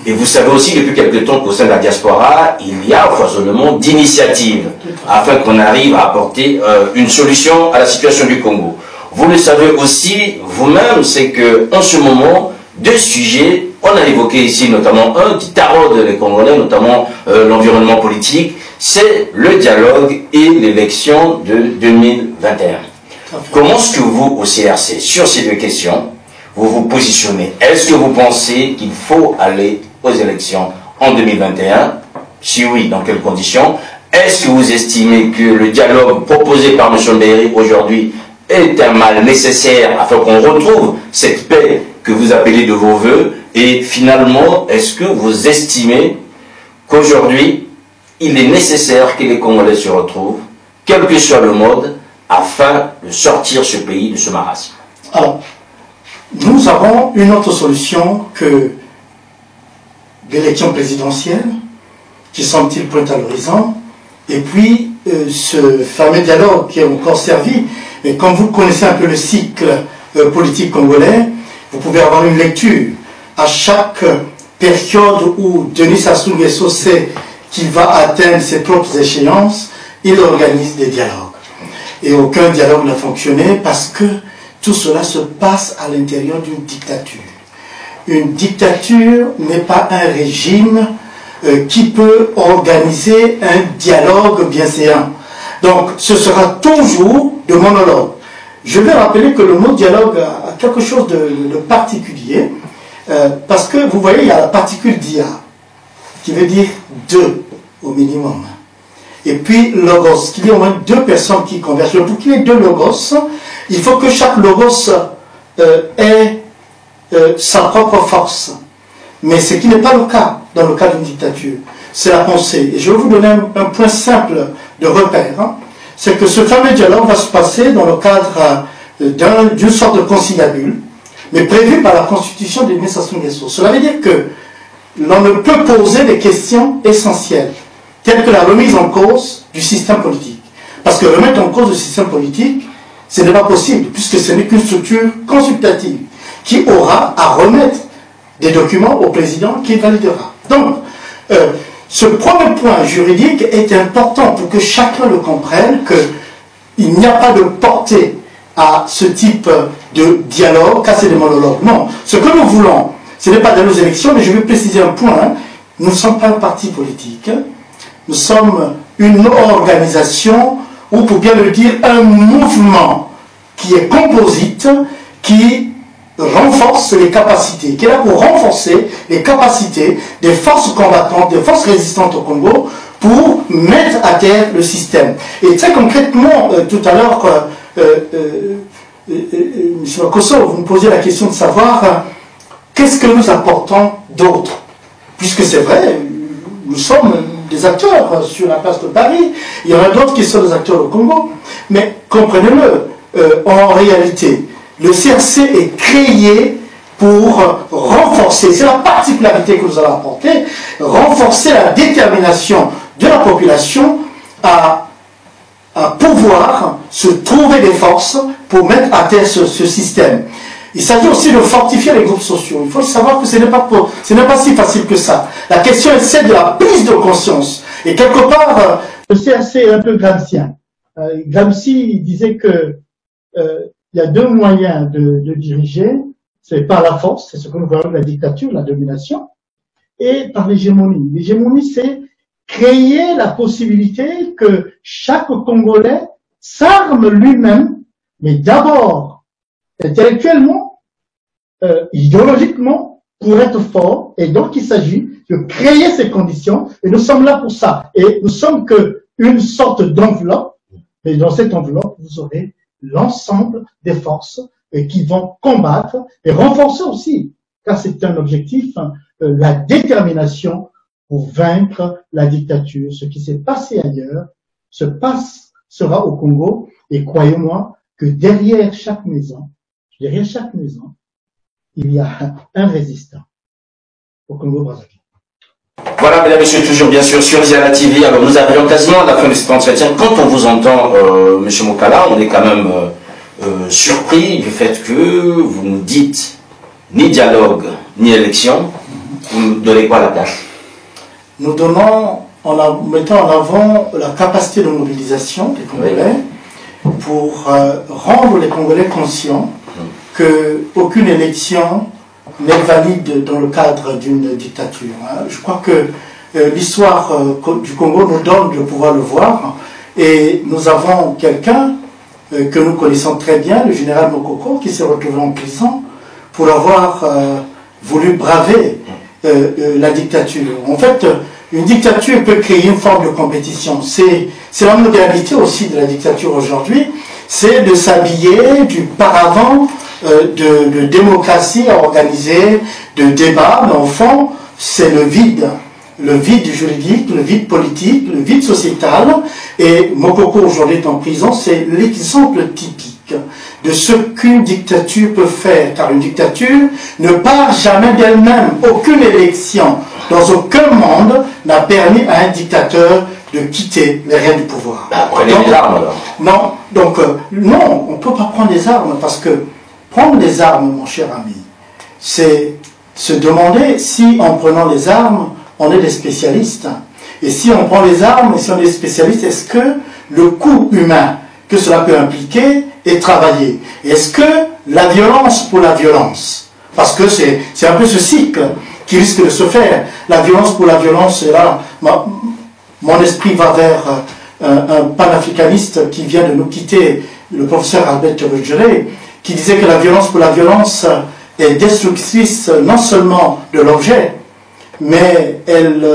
Et vous savez aussi depuis quelque temps qu'au sein de la diaspora, il y a un foisonnement d'initiatives afin qu'on arrive à apporter une solution à la situation du Congo. Vous le savez aussi vous-même, c'est qu'en ce moment, deux sujets, on a évoqué ici notamment un qui taraude les Congolais, notamment l'environnement politique, c'est le dialogue et l'élection de 2021. Comment est-ce que vous, au CRC, sur ces deux questions, vous vous positionnez? Est-ce que vous pensez qu'il faut aller aux élections en 2021? Si oui, dans quelles conditions? Est-ce que vous estimez que le dialogue proposé par M. Mbéry aujourd'hui est un mal nécessaire afin qu'on retrouve cette paix que vous appelez de vos voeux? Et finalement, est-ce que vous estimez qu'aujourd'hui, il est nécessaire que les Congolais se retrouvent, quel que soit le mode, afin de sortir ce pays de ce marasme? Alors, nous avons une autre solution que l'élection présidentielle, qui semble-t-il pointe à l'horizon, et puis ce fameux dialogue qui est encore servi. Et comme vous connaissez un peu le cycle politique congolais, vous pouvez avoir une lecture. À chaque période où Denis Sassou Nguesso sait qu'il va atteindre ses propres échéances, il organise des dialogues. Et aucun dialogue n'a fonctionné parce que tout cela se passe à l'intérieur d'une dictature. Une dictature n'est pas un régime qui peut organiser un dialogue bienséant. Donc, ce sera toujours de monologue. Je vais rappeler que le mot dialogue a quelque chose de particulier, parce que vous voyez, il y a la particule dia, qui veut dire deux au minimum. Et puis logos, qu'il y ait au moins deux personnes qui convergent. Pour qu'il y ait deux logos, il faut que chaque logos ait sa propre force. Mais ce qui n'est pas le cas dans le cas d'une dictature, c'est la pensée. Et je vais vous donner un point simple de repère. Hein. C'est que ce fameux dialogue va se passer dans le cadre d'une sorte de conciliabule, mais prévu par la constitution de Sassou Nguesso. Cela veut dire que l'on ne peut poser des questions essentielles, telles que la remise en cause du système politique. Parce que remettre en cause le système politique, ce n'est pas possible, puisque ce n'est qu'une structure consultative qui aura à remettre des documents au président qui validera. Donc, ce premier point juridique est important pour que chacun le comprenne, qu'il n'y a pas de portée à ce type de dialogue, casser des monologues. Non, ce que nous voulons, ce n'est pas d'aller aux élections, mais je vais préciser un point. Hein. Nous ne sommes pas un parti politique. Nous sommes une organisation, ou pour bien le dire, un mouvement qui est composite, qui renforce les capacités, qui est là pour renforcer les capacités des forces combattantes, des forces résistantes au Congo, pour mettre à terre le système. Et très concrètement, tout à l'heure, M. Makosso, vous me posiez la question de savoir qu'est-ce que nous apportons d'autre. Puisque c'est vrai, nous sommes des acteurs sur la place de Paris, il y en a d'autres qui sont des acteurs au Congo, mais comprenez-le, en réalité, le CRC est créé pour renforcer, c'est la particularité que nous allons apporter, renforcer la détermination de la population à pouvoir se trouver des forces pour mettre à terre ce système. Il s'agit aussi de fortifier les groupes sociaux. Il faut savoir que ce n'est pas si facile que ça. La question est celle de la prise de conscience. Et quelque part, le CRC est un peu gramscien. Gramsci disait que il y a deux moyens de diriger. C'est par la force, c'est ce que nous voyons la dictature, la domination, et par l'hégémonie. L'hégémonie, c'est créer la possibilité que chaque Congolais s'arme lui-même, mais d'abord intellectuellement, idéologiquement, pour être fort. Et donc, il s'agit de créer ces conditions, et nous sommes là pour ça. Et nous sommes qu'une sorte d'enveloppe, et dans cette enveloppe, vous aurez l'ensemble des forces qui vont combattre et renforcer aussi, car c'est un objectif, la détermination pour vaincre la dictature. Ce qui s'est passé ailleurs sera au Congo, et croyez-moi que derrière chaque maison, il y a un résistant au Congo-Brazzaville. Voilà, mesdames et messieurs, toujours bien sûr sur Ziana TV. Alors, nous arrivons quasiment à la fin de cet entretien. Quand on vous entend, monsieur Mokala, on est quand même surpris du fait que vous nous dites ni dialogue, ni élection. Vous nous donnez quoi à la place? Nous donnons, en mettant en avant la capacité de mobilisation des Congolais pour rendre les Congolais conscients qu'aucune élection n'est valide dans le cadre d'une dictature. Je crois que l'histoire du Congo nous donne de pouvoir le voir, et nous avons quelqu'un que nous connaissons très bien, le général Mokoko, qui s'est retrouvé en prison pour avoir voulu braver la dictature. En fait, une dictature peut créer une forme de compétition. C'est la modernité aussi de la dictature aujourd'hui, c'est de s'habiller du paravent de démocratie organisée, de débat, mais au fond, c'est le vide juridique, le vide politique, le vide sociétal. Et Mokoko aujourd'hui est en prison, c'est l'exemple typique de ce qu'une dictature peut faire, car une dictature ne part jamais d'elle-même. Aucune élection dans aucun monde n'a permis à un dictateur de quitter les rênes du pouvoir. Prenez des armes alors. Non, donc non, on ne peut pas prendre des armes, parce que prendre des armes, mon cher ami, c'est se demander si en prenant les armes, on est des spécialistes. Et si on prend les armes, et si on est des spécialistes, est-ce que le coût humain que cela peut impliquer est travaillé? Est-ce que la violence pour la violence, parce que c'est un peu ce cycle qui risque de se faire, la violence pour la violence, et là, mon esprit va vers un panafricaniste qui vient de nous quitter, le professeur Albert Rugeret, qui disait que la violence pour la violence est destructrice non seulement de l'objet, mais elle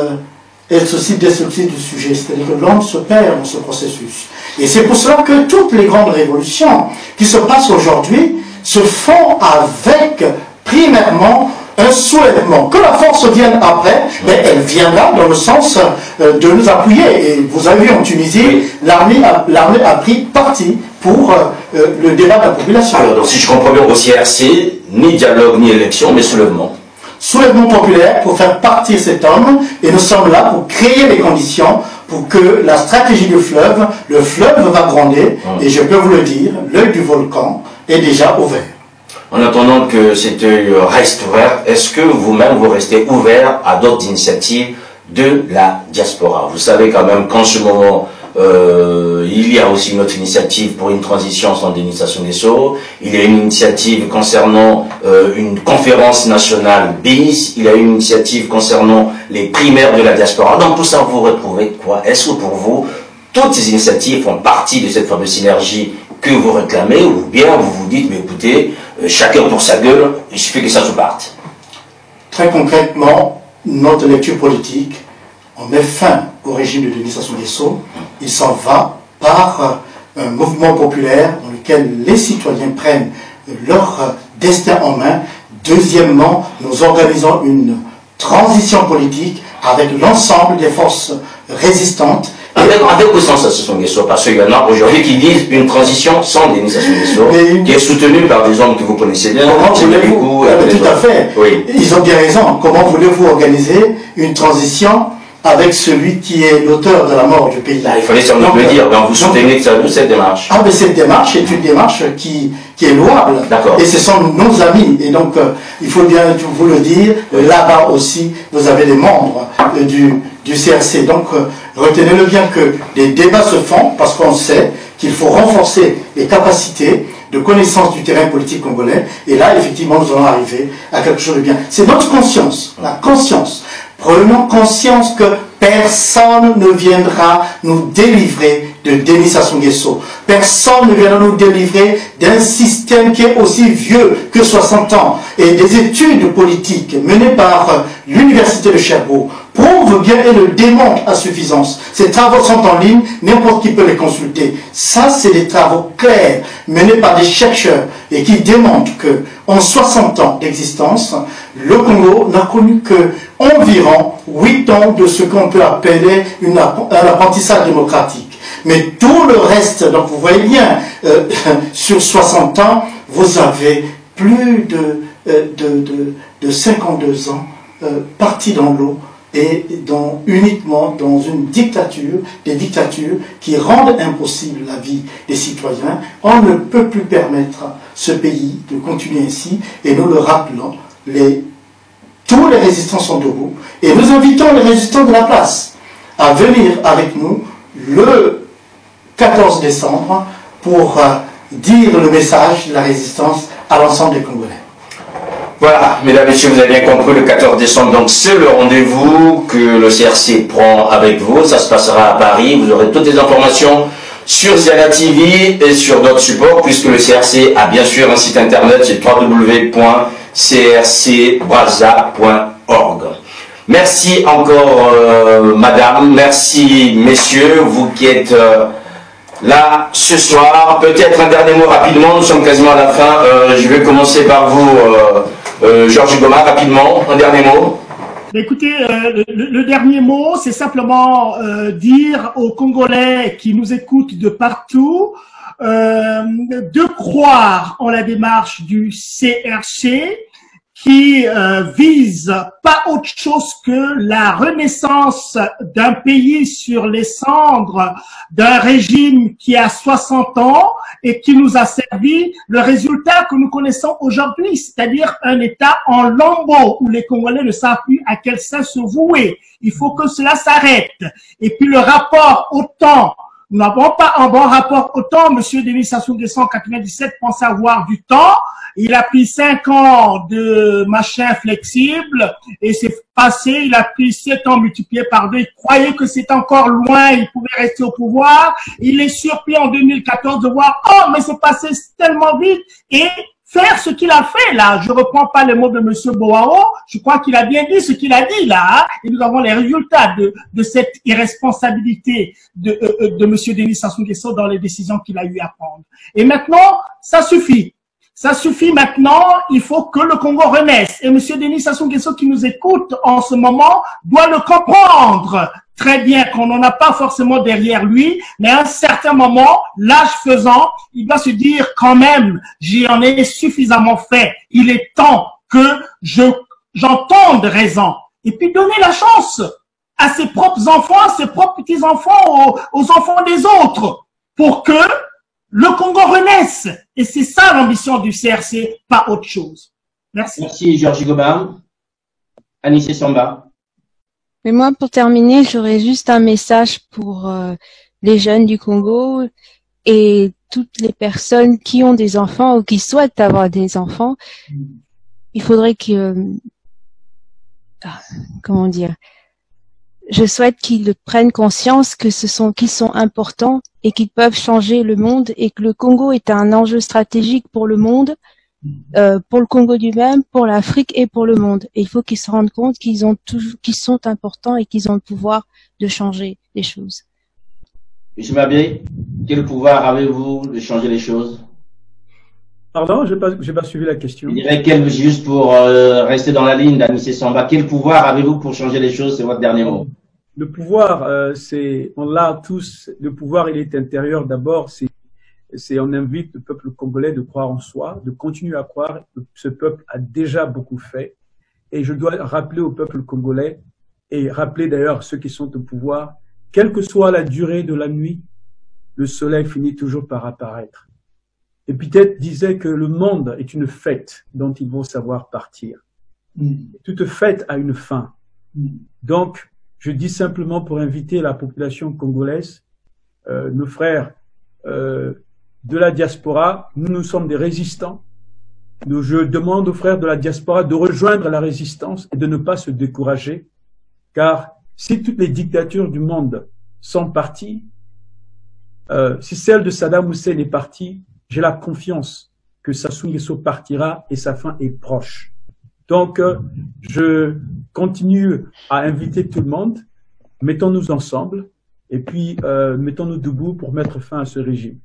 est aussi destructrice du sujet. C'est-à-dire que l'homme se perd dans ce processus. Et c'est pour cela que toutes les grandes révolutions qui se passent aujourd'hui se font avec, primairement, un soulèvement. Que la force vienne après, mais elle viendra dans le sens de nous appuyer. Et vous avez vu en Tunisie, l'armée a pris parti pour le débat de la population. Alors, donc, si je comprends bien, au CRC, ni dialogue, ni élection, mais soulèvement. Soulèvement populaire pour faire partir cet homme, et nous sommes là pour créer les conditions pour que la stratégie du fleuve, le fleuve va gronder, et je peux vous le dire, l'œil du volcan est déjà ouvert. En attendant que cet œil reste ouvert, est-ce que vous-même vous restez ouvert à d'autres initiatives de la diaspora? Vous savez quand même qu'en ce moment, il y a aussi une autre initiative pour une transition sans dénonciation des sceaux. Il y a une initiative concernant une conférence nationale BIS. Il y a une initiative concernant les primaires de la diaspora. Dans tout ça, vous retrouvez quoi? Est-ce que pour vous, toutes ces initiatives font partie de cette fameuse synergie que vous réclamez, ou bien vous vous dites, mais écoutez, chacun pour sa gueule, il suffit que ça se parte? Très concrètement, notre lecture politique, on met fin au régime de dénonciation des sceaux. Il s'en va par un mouvement populaire dans lequel les citoyens prennent leur destin en main. Deuxièmement, nous organisons une transition politique avec l'ensemble des forces résistantes. Avec au sens dénonciation des sceaux, parce qu'il y en a aujourd'hui qui disent une transition sans dénonciation des sceaux, qui est soutenue par des hommes que vous connaissez bien. Comment voulez-vous, tout à fait, oui. Ils ont bien raison. Comment voulez-vous organiser une transition avec celui qui est l'auteur de la mort du pays. Il fallait sans doute le dire, donc vous soutenez cette démarche. Ah, mais cette démarche est une démarche qui est louable. Et ce sont nos amis. Et donc, il faut bien vous le dire, là-bas aussi, vous avez des membres du CRC. Donc, retenez-le bien que les débats se font parce qu'on sait qu'il faut renforcer les capacités de connaissance du terrain politique congolais. Et là, effectivement, nous allons arriver à quelque chose de bien. C'est notre conscience, la conscience. Prenons conscience que personne ne viendra nous délivrer de Denis Sassou Nguesso. Personne ne viendra nous délivrer d'un système qui est aussi vieux que 60 ans. Et des études politiques menées par l'Université de Sherbrooke prouvent bien et le démontrent à suffisance. Ces travaux sont en ligne, n'importe qui peut les consulter. Ça, c'est des travaux clairs menés par des chercheurs et qui démontrent que en 60 ans d'existence, le Congo n'a connu que environ 8 ans de ce qu'on peut appeler un apprentissage démocratique. Mais tout le reste, donc vous voyez bien, sur 60 ans, vous avez plus de 52 ans partis dans l'eau et uniquement dans une dictature, des dictatures qui rendent impossible la vie des citoyens. On ne peut plus permettre ce pays de continuer ainsi, et nous le rappelons, tous les résistants sont debout, et nous invitons les résistants de la place à venir avec nous le 14 décembre pour dire le message de la résistance à l'ensemble des Congolais. Voilà, mesdames et messieurs, vous avez bien compris, le 14 décembre, donc c'est le rendez-vous que le CRC prend avec vous. Ça se passera à Paris. Vous aurez toutes les informations sur Ziana TV et sur d'autres supports, puisque le CRC a bien sûr un site internet, c'est www.crcbraza.org. Merci encore, madame. Merci, messieurs, vous qui êtes là ce soir. Peut-être un dernier mot rapidement, nous sommes quasiment à la fin. Je vais commencer par vous, Georges Goma, rapidement, un dernier mot. Écoutez, le dernier mot, c'est simplement dire aux Congolais qui nous écoutent de partout de croire en la démarche du CRC qui vise pas autre chose que la renaissance d'un pays sur les cendres d'un régime qui a 60 ans et qui nous a servi le résultat que nous connaissons aujourd'hui, c'est-à-dire un État en lambeaux où les Congolais ne savent plus à quel sein se vouer. Il faut que cela s'arrête. Et puis le rapport au temps, nous n'avons pas un bon rapport au temps. Monsieur Denis Sassou Nguesso en 97 pensait avoir du temps. Il a pris 5 ans de machin flexible et c'est passé. Il a pris 7 ans multipliés par 2. Il croyait que c'était encore loin. Il pouvait rester au pouvoir. Il est surpris en 2014 de voir, oh, mais c'est passé tellement vite et faire ce qu'il a fait là. Je reprends pas les mots de monsieur Boao. Je crois qu'il a bien dit ce qu'il a dit là. Hein, et nous avons les résultats de cette irresponsabilité de monsieur Denis Sassou Nguesso dans les décisions qu'il a eu à prendre. Et maintenant, ça suffit. Ça suffit maintenant, il faut que le Congo renaisse. Et monsieur Denis Sassou Nguesso qui nous écoute en ce moment doit le comprendre très bien qu'on n'en a pas forcément derrière lui, mais à un certain moment, l'âge faisant, il doit se dire quand même, j'en ai suffisamment fait. Il est temps que j'entende raison. Et puis donner la chance à ses propres enfants, à ses propres petits-enfants, aux enfants des autres, pour que le Congo renaisse. Et c'est ça l'ambition du CRC, pas autre chose. Merci. Merci, Georges Gobam. Anissé Samba. Mais moi, pour terminer, j'aurais juste un message pour les jeunes du Congo et toutes les personnes qui ont des enfants ou qui souhaitent avoir des enfants. Il faudrait que... comment dire, je souhaite qu'ils prennent conscience que qu'ils sont importants et qu'ils peuvent changer le monde et que le Congo est un enjeu stratégique pour le monde, pour le Congo lui-même, pour l'Afrique et pour le monde. Et il faut qu'ils se rendent compte qu'ils sont importants et qu'ils ont le pouvoir de changer les choses. Monsieur Mabé, quel pouvoir avez-vous de changer les choses? Pardon, j'ai pas suivi la question. Je dirais juste pour rester dans la ligne d'Anissé Samba, quel pouvoir avez-vous pour changer les choses? C'est votre dernier mot. Le pouvoir, on l'a tous. Le pouvoir, il est intérieur d'abord. On invite le peuple congolais de croire en soi, de continuer à croire. Ce peuple a déjà beaucoup fait. Et je dois rappeler au peuple congolais, et rappeler d'ailleurs ceux qui sont au pouvoir, quelle que soit la durée de la nuit, le soleil finit toujours par apparaître. Épictète disait que le monde est une fête dont il faut savoir partir. Toute fête a une fin. Donc, je dis simplement pour inviter la population congolaise, nos frères de la diaspora, nous sommes des résistants. Je demande aux frères de la diaspora de rejoindre la résistance et de ne pas se décourager, car si toutes les dictatures du monde sont parties, si celle de Saddam Hussein est partie, j'ai la confiance que Sassou Nguesso partira et sa fin est proche. Donc, je continue à inviter tout le monde, mettons-nous ensemble et puis mettons-nous debout pour mettre fin à ce régime.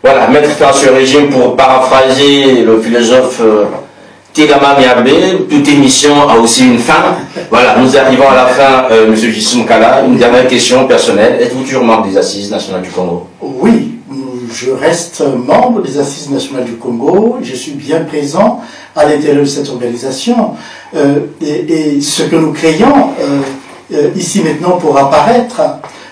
Voilà, mettre fin à ce régime, pour paraphraser le philosophe Tigama Miabe, toute émission a aussi une fin. Voilà, nous arrivons à la fin, M. J.C. Mukala. Une dernière question personnelle. Êtes-vous toujours membre des Assises nationales du Congo? Oui, je reste membre des Assises nationales du Congo. Je suis bien présent à l'intérieur de cette organisation. Et ce que nous créons ici maintenant pour apparaître,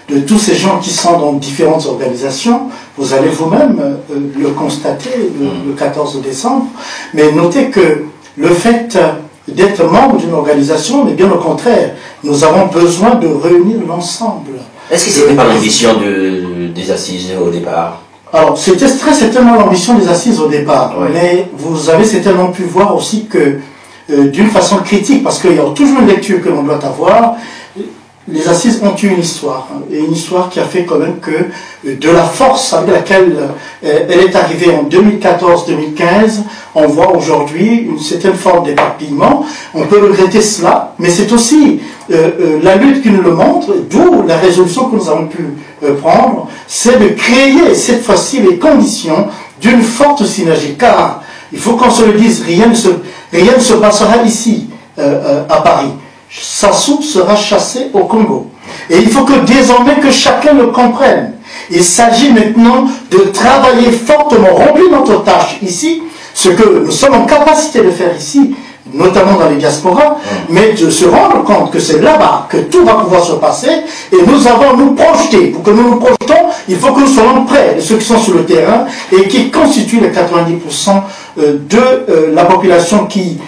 de tous ces gens qui sont dans différentes organisations, vous allez vous-même le constater le 14 décembre, mais notez que le fait d'être membre d'une organisation, mais bien au contraire, nous avons besoin de réunir l'ensemble. Est-ce que c'était pas l'ambition des Assises au départ? Alors, c'était très certainement l'ambition des Assises au départ, ouais. Mais vous avez certainement pu voir aussi que, d'une façon critique, parce qu'il y a toujours une lecture que l'on doit avoir, les Assises ont eu une histoire, et une histoire qui a fait quand même que de la force avec laquelle elle est arrivée en 2014-2015, on voit aujourd'hui une certaine forme d'éparpillement. On peut regretter cela, mais c'est aussi la lutte qui nous le montre, d'où la résolution que nous avons pu prendre, c'est de créer cette fois-ci les conditions d'une forte synergie, car il faut qu'on se le dise, rien ne se passera ici, à Paris. Sassou sera chassé au Congo. Et il faut que désormais que chacun le comprenne. Il s'agit maintenant de travailler fortement, remplir notre tâche ici, ce que nous sommes en capacité de faire ici, notamment dans les diasporas, mais de se rendre compte que c'est là-bas que tout va pouvoir se passer, et nous avons nous projeter. Pour que nous nous projetons, il faut que nous soyons près de ceux qui sont sur le terrain et qui constituent les 90% de la population qui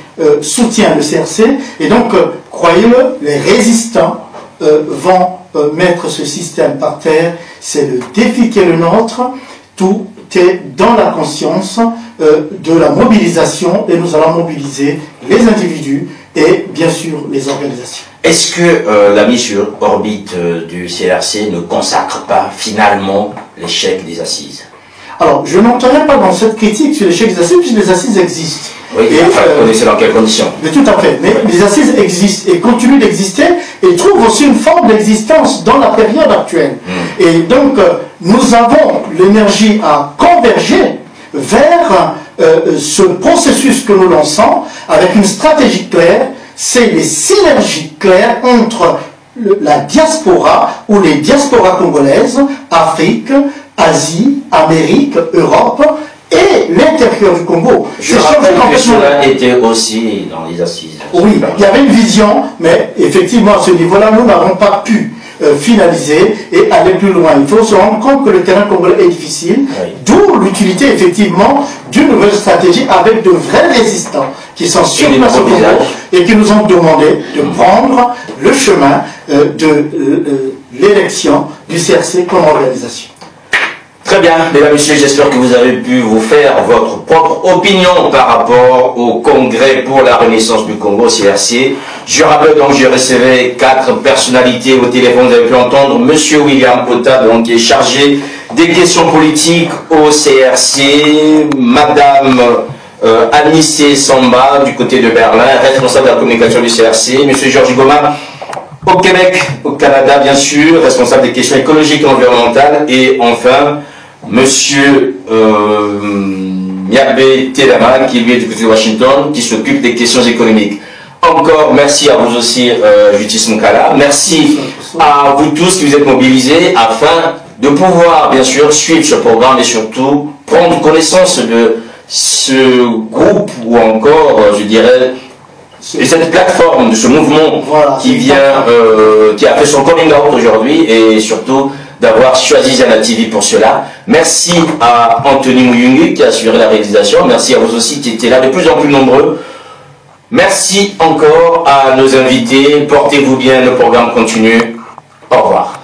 soutient le CRC. Et donc, croyez-le, les résistants vont mettre ce système par terre. C'est le défi qui est le nôtre. Tout est dans la conscience de la mobilisation, et nous allons mobiliser les individus et bien sûr les organisations. Est-ce que la mise sur orbite du CRC ne consacre pas finalement l'échec des Assises? Alors, je n'entendrai pas dans cette critique sur l'échec des Assises, puisque les Assises existent. Oui, et vous connaissez dans quelles conditions? Mais tout à fait. Mais les Assises existent et continuent d'exister, et trouvent aussi une forme d'existence dans la période actuelle. Et donc, nous avons l'énergie à converger vers ce processus que nous lançons avec une stratégie claire. C'est les synergies claires entre la diaspora ou les diasporas congolaises, Afrique, Asie, Amérique, Europe et l'intérieur du Congo. Je rappelle que cela était aussi dans les Assises. Oui, il y avait une vision, mais effectivement à ce niveau-là, nous n'avons pas pu finaliser et aller plus loin. Il faut se rendre compte que le terrain congolais est difficile, d'où l'utilité effectivement d'une nouvelle stratégie avec de vrais résistants qui sont sur place au Congo et qui nous ont demandé de prendre le chemin de l'élection du CRC comme organisation. Très bien, mesdames et messieurs, j'espère que vous avez pu vous faire votre propre opinion par rapport au Congrès pour la Renaissance du Congo, CRC. Je rappelle donc, je recevais 4 personnalités au téléphone. Vous avez pu entendre Monsieur William Ota, donc, qui est chargé des questions politiques au CRC, Madame Anissé Samba, du côté de Berlin, responsable de la communication du CRC, Monsieur Georges Goma, au Québec, au Canada, bien sûr, responsable des questions écologiques et environnementales, et enfin, Monsieur Miabe Telama, qui lui est du côté de Washington, qui s'occupe des questions économiques. Encore merci à vous aussi, J.C. Mukala. Merci à vous tous qui vous êtes mobilisés afin de pouvoir, bien sûr, suivre ce programme et surtout prendre connaissance de ce groupe ou encore, je dirais, Et cette plateforme, de ce mouvement qui vient, qui a fait son coming out aujourd'hui, et surtout d'avoir choisi Ziana TV pour cela. Merci à Anthony Mouyungu qui a assuré la réalisation. Merci à vous aussi qui étiez là de plus en plus nombreux. Merci encore à nos invités. Portez-vous bien, le programme continue. Au revoir.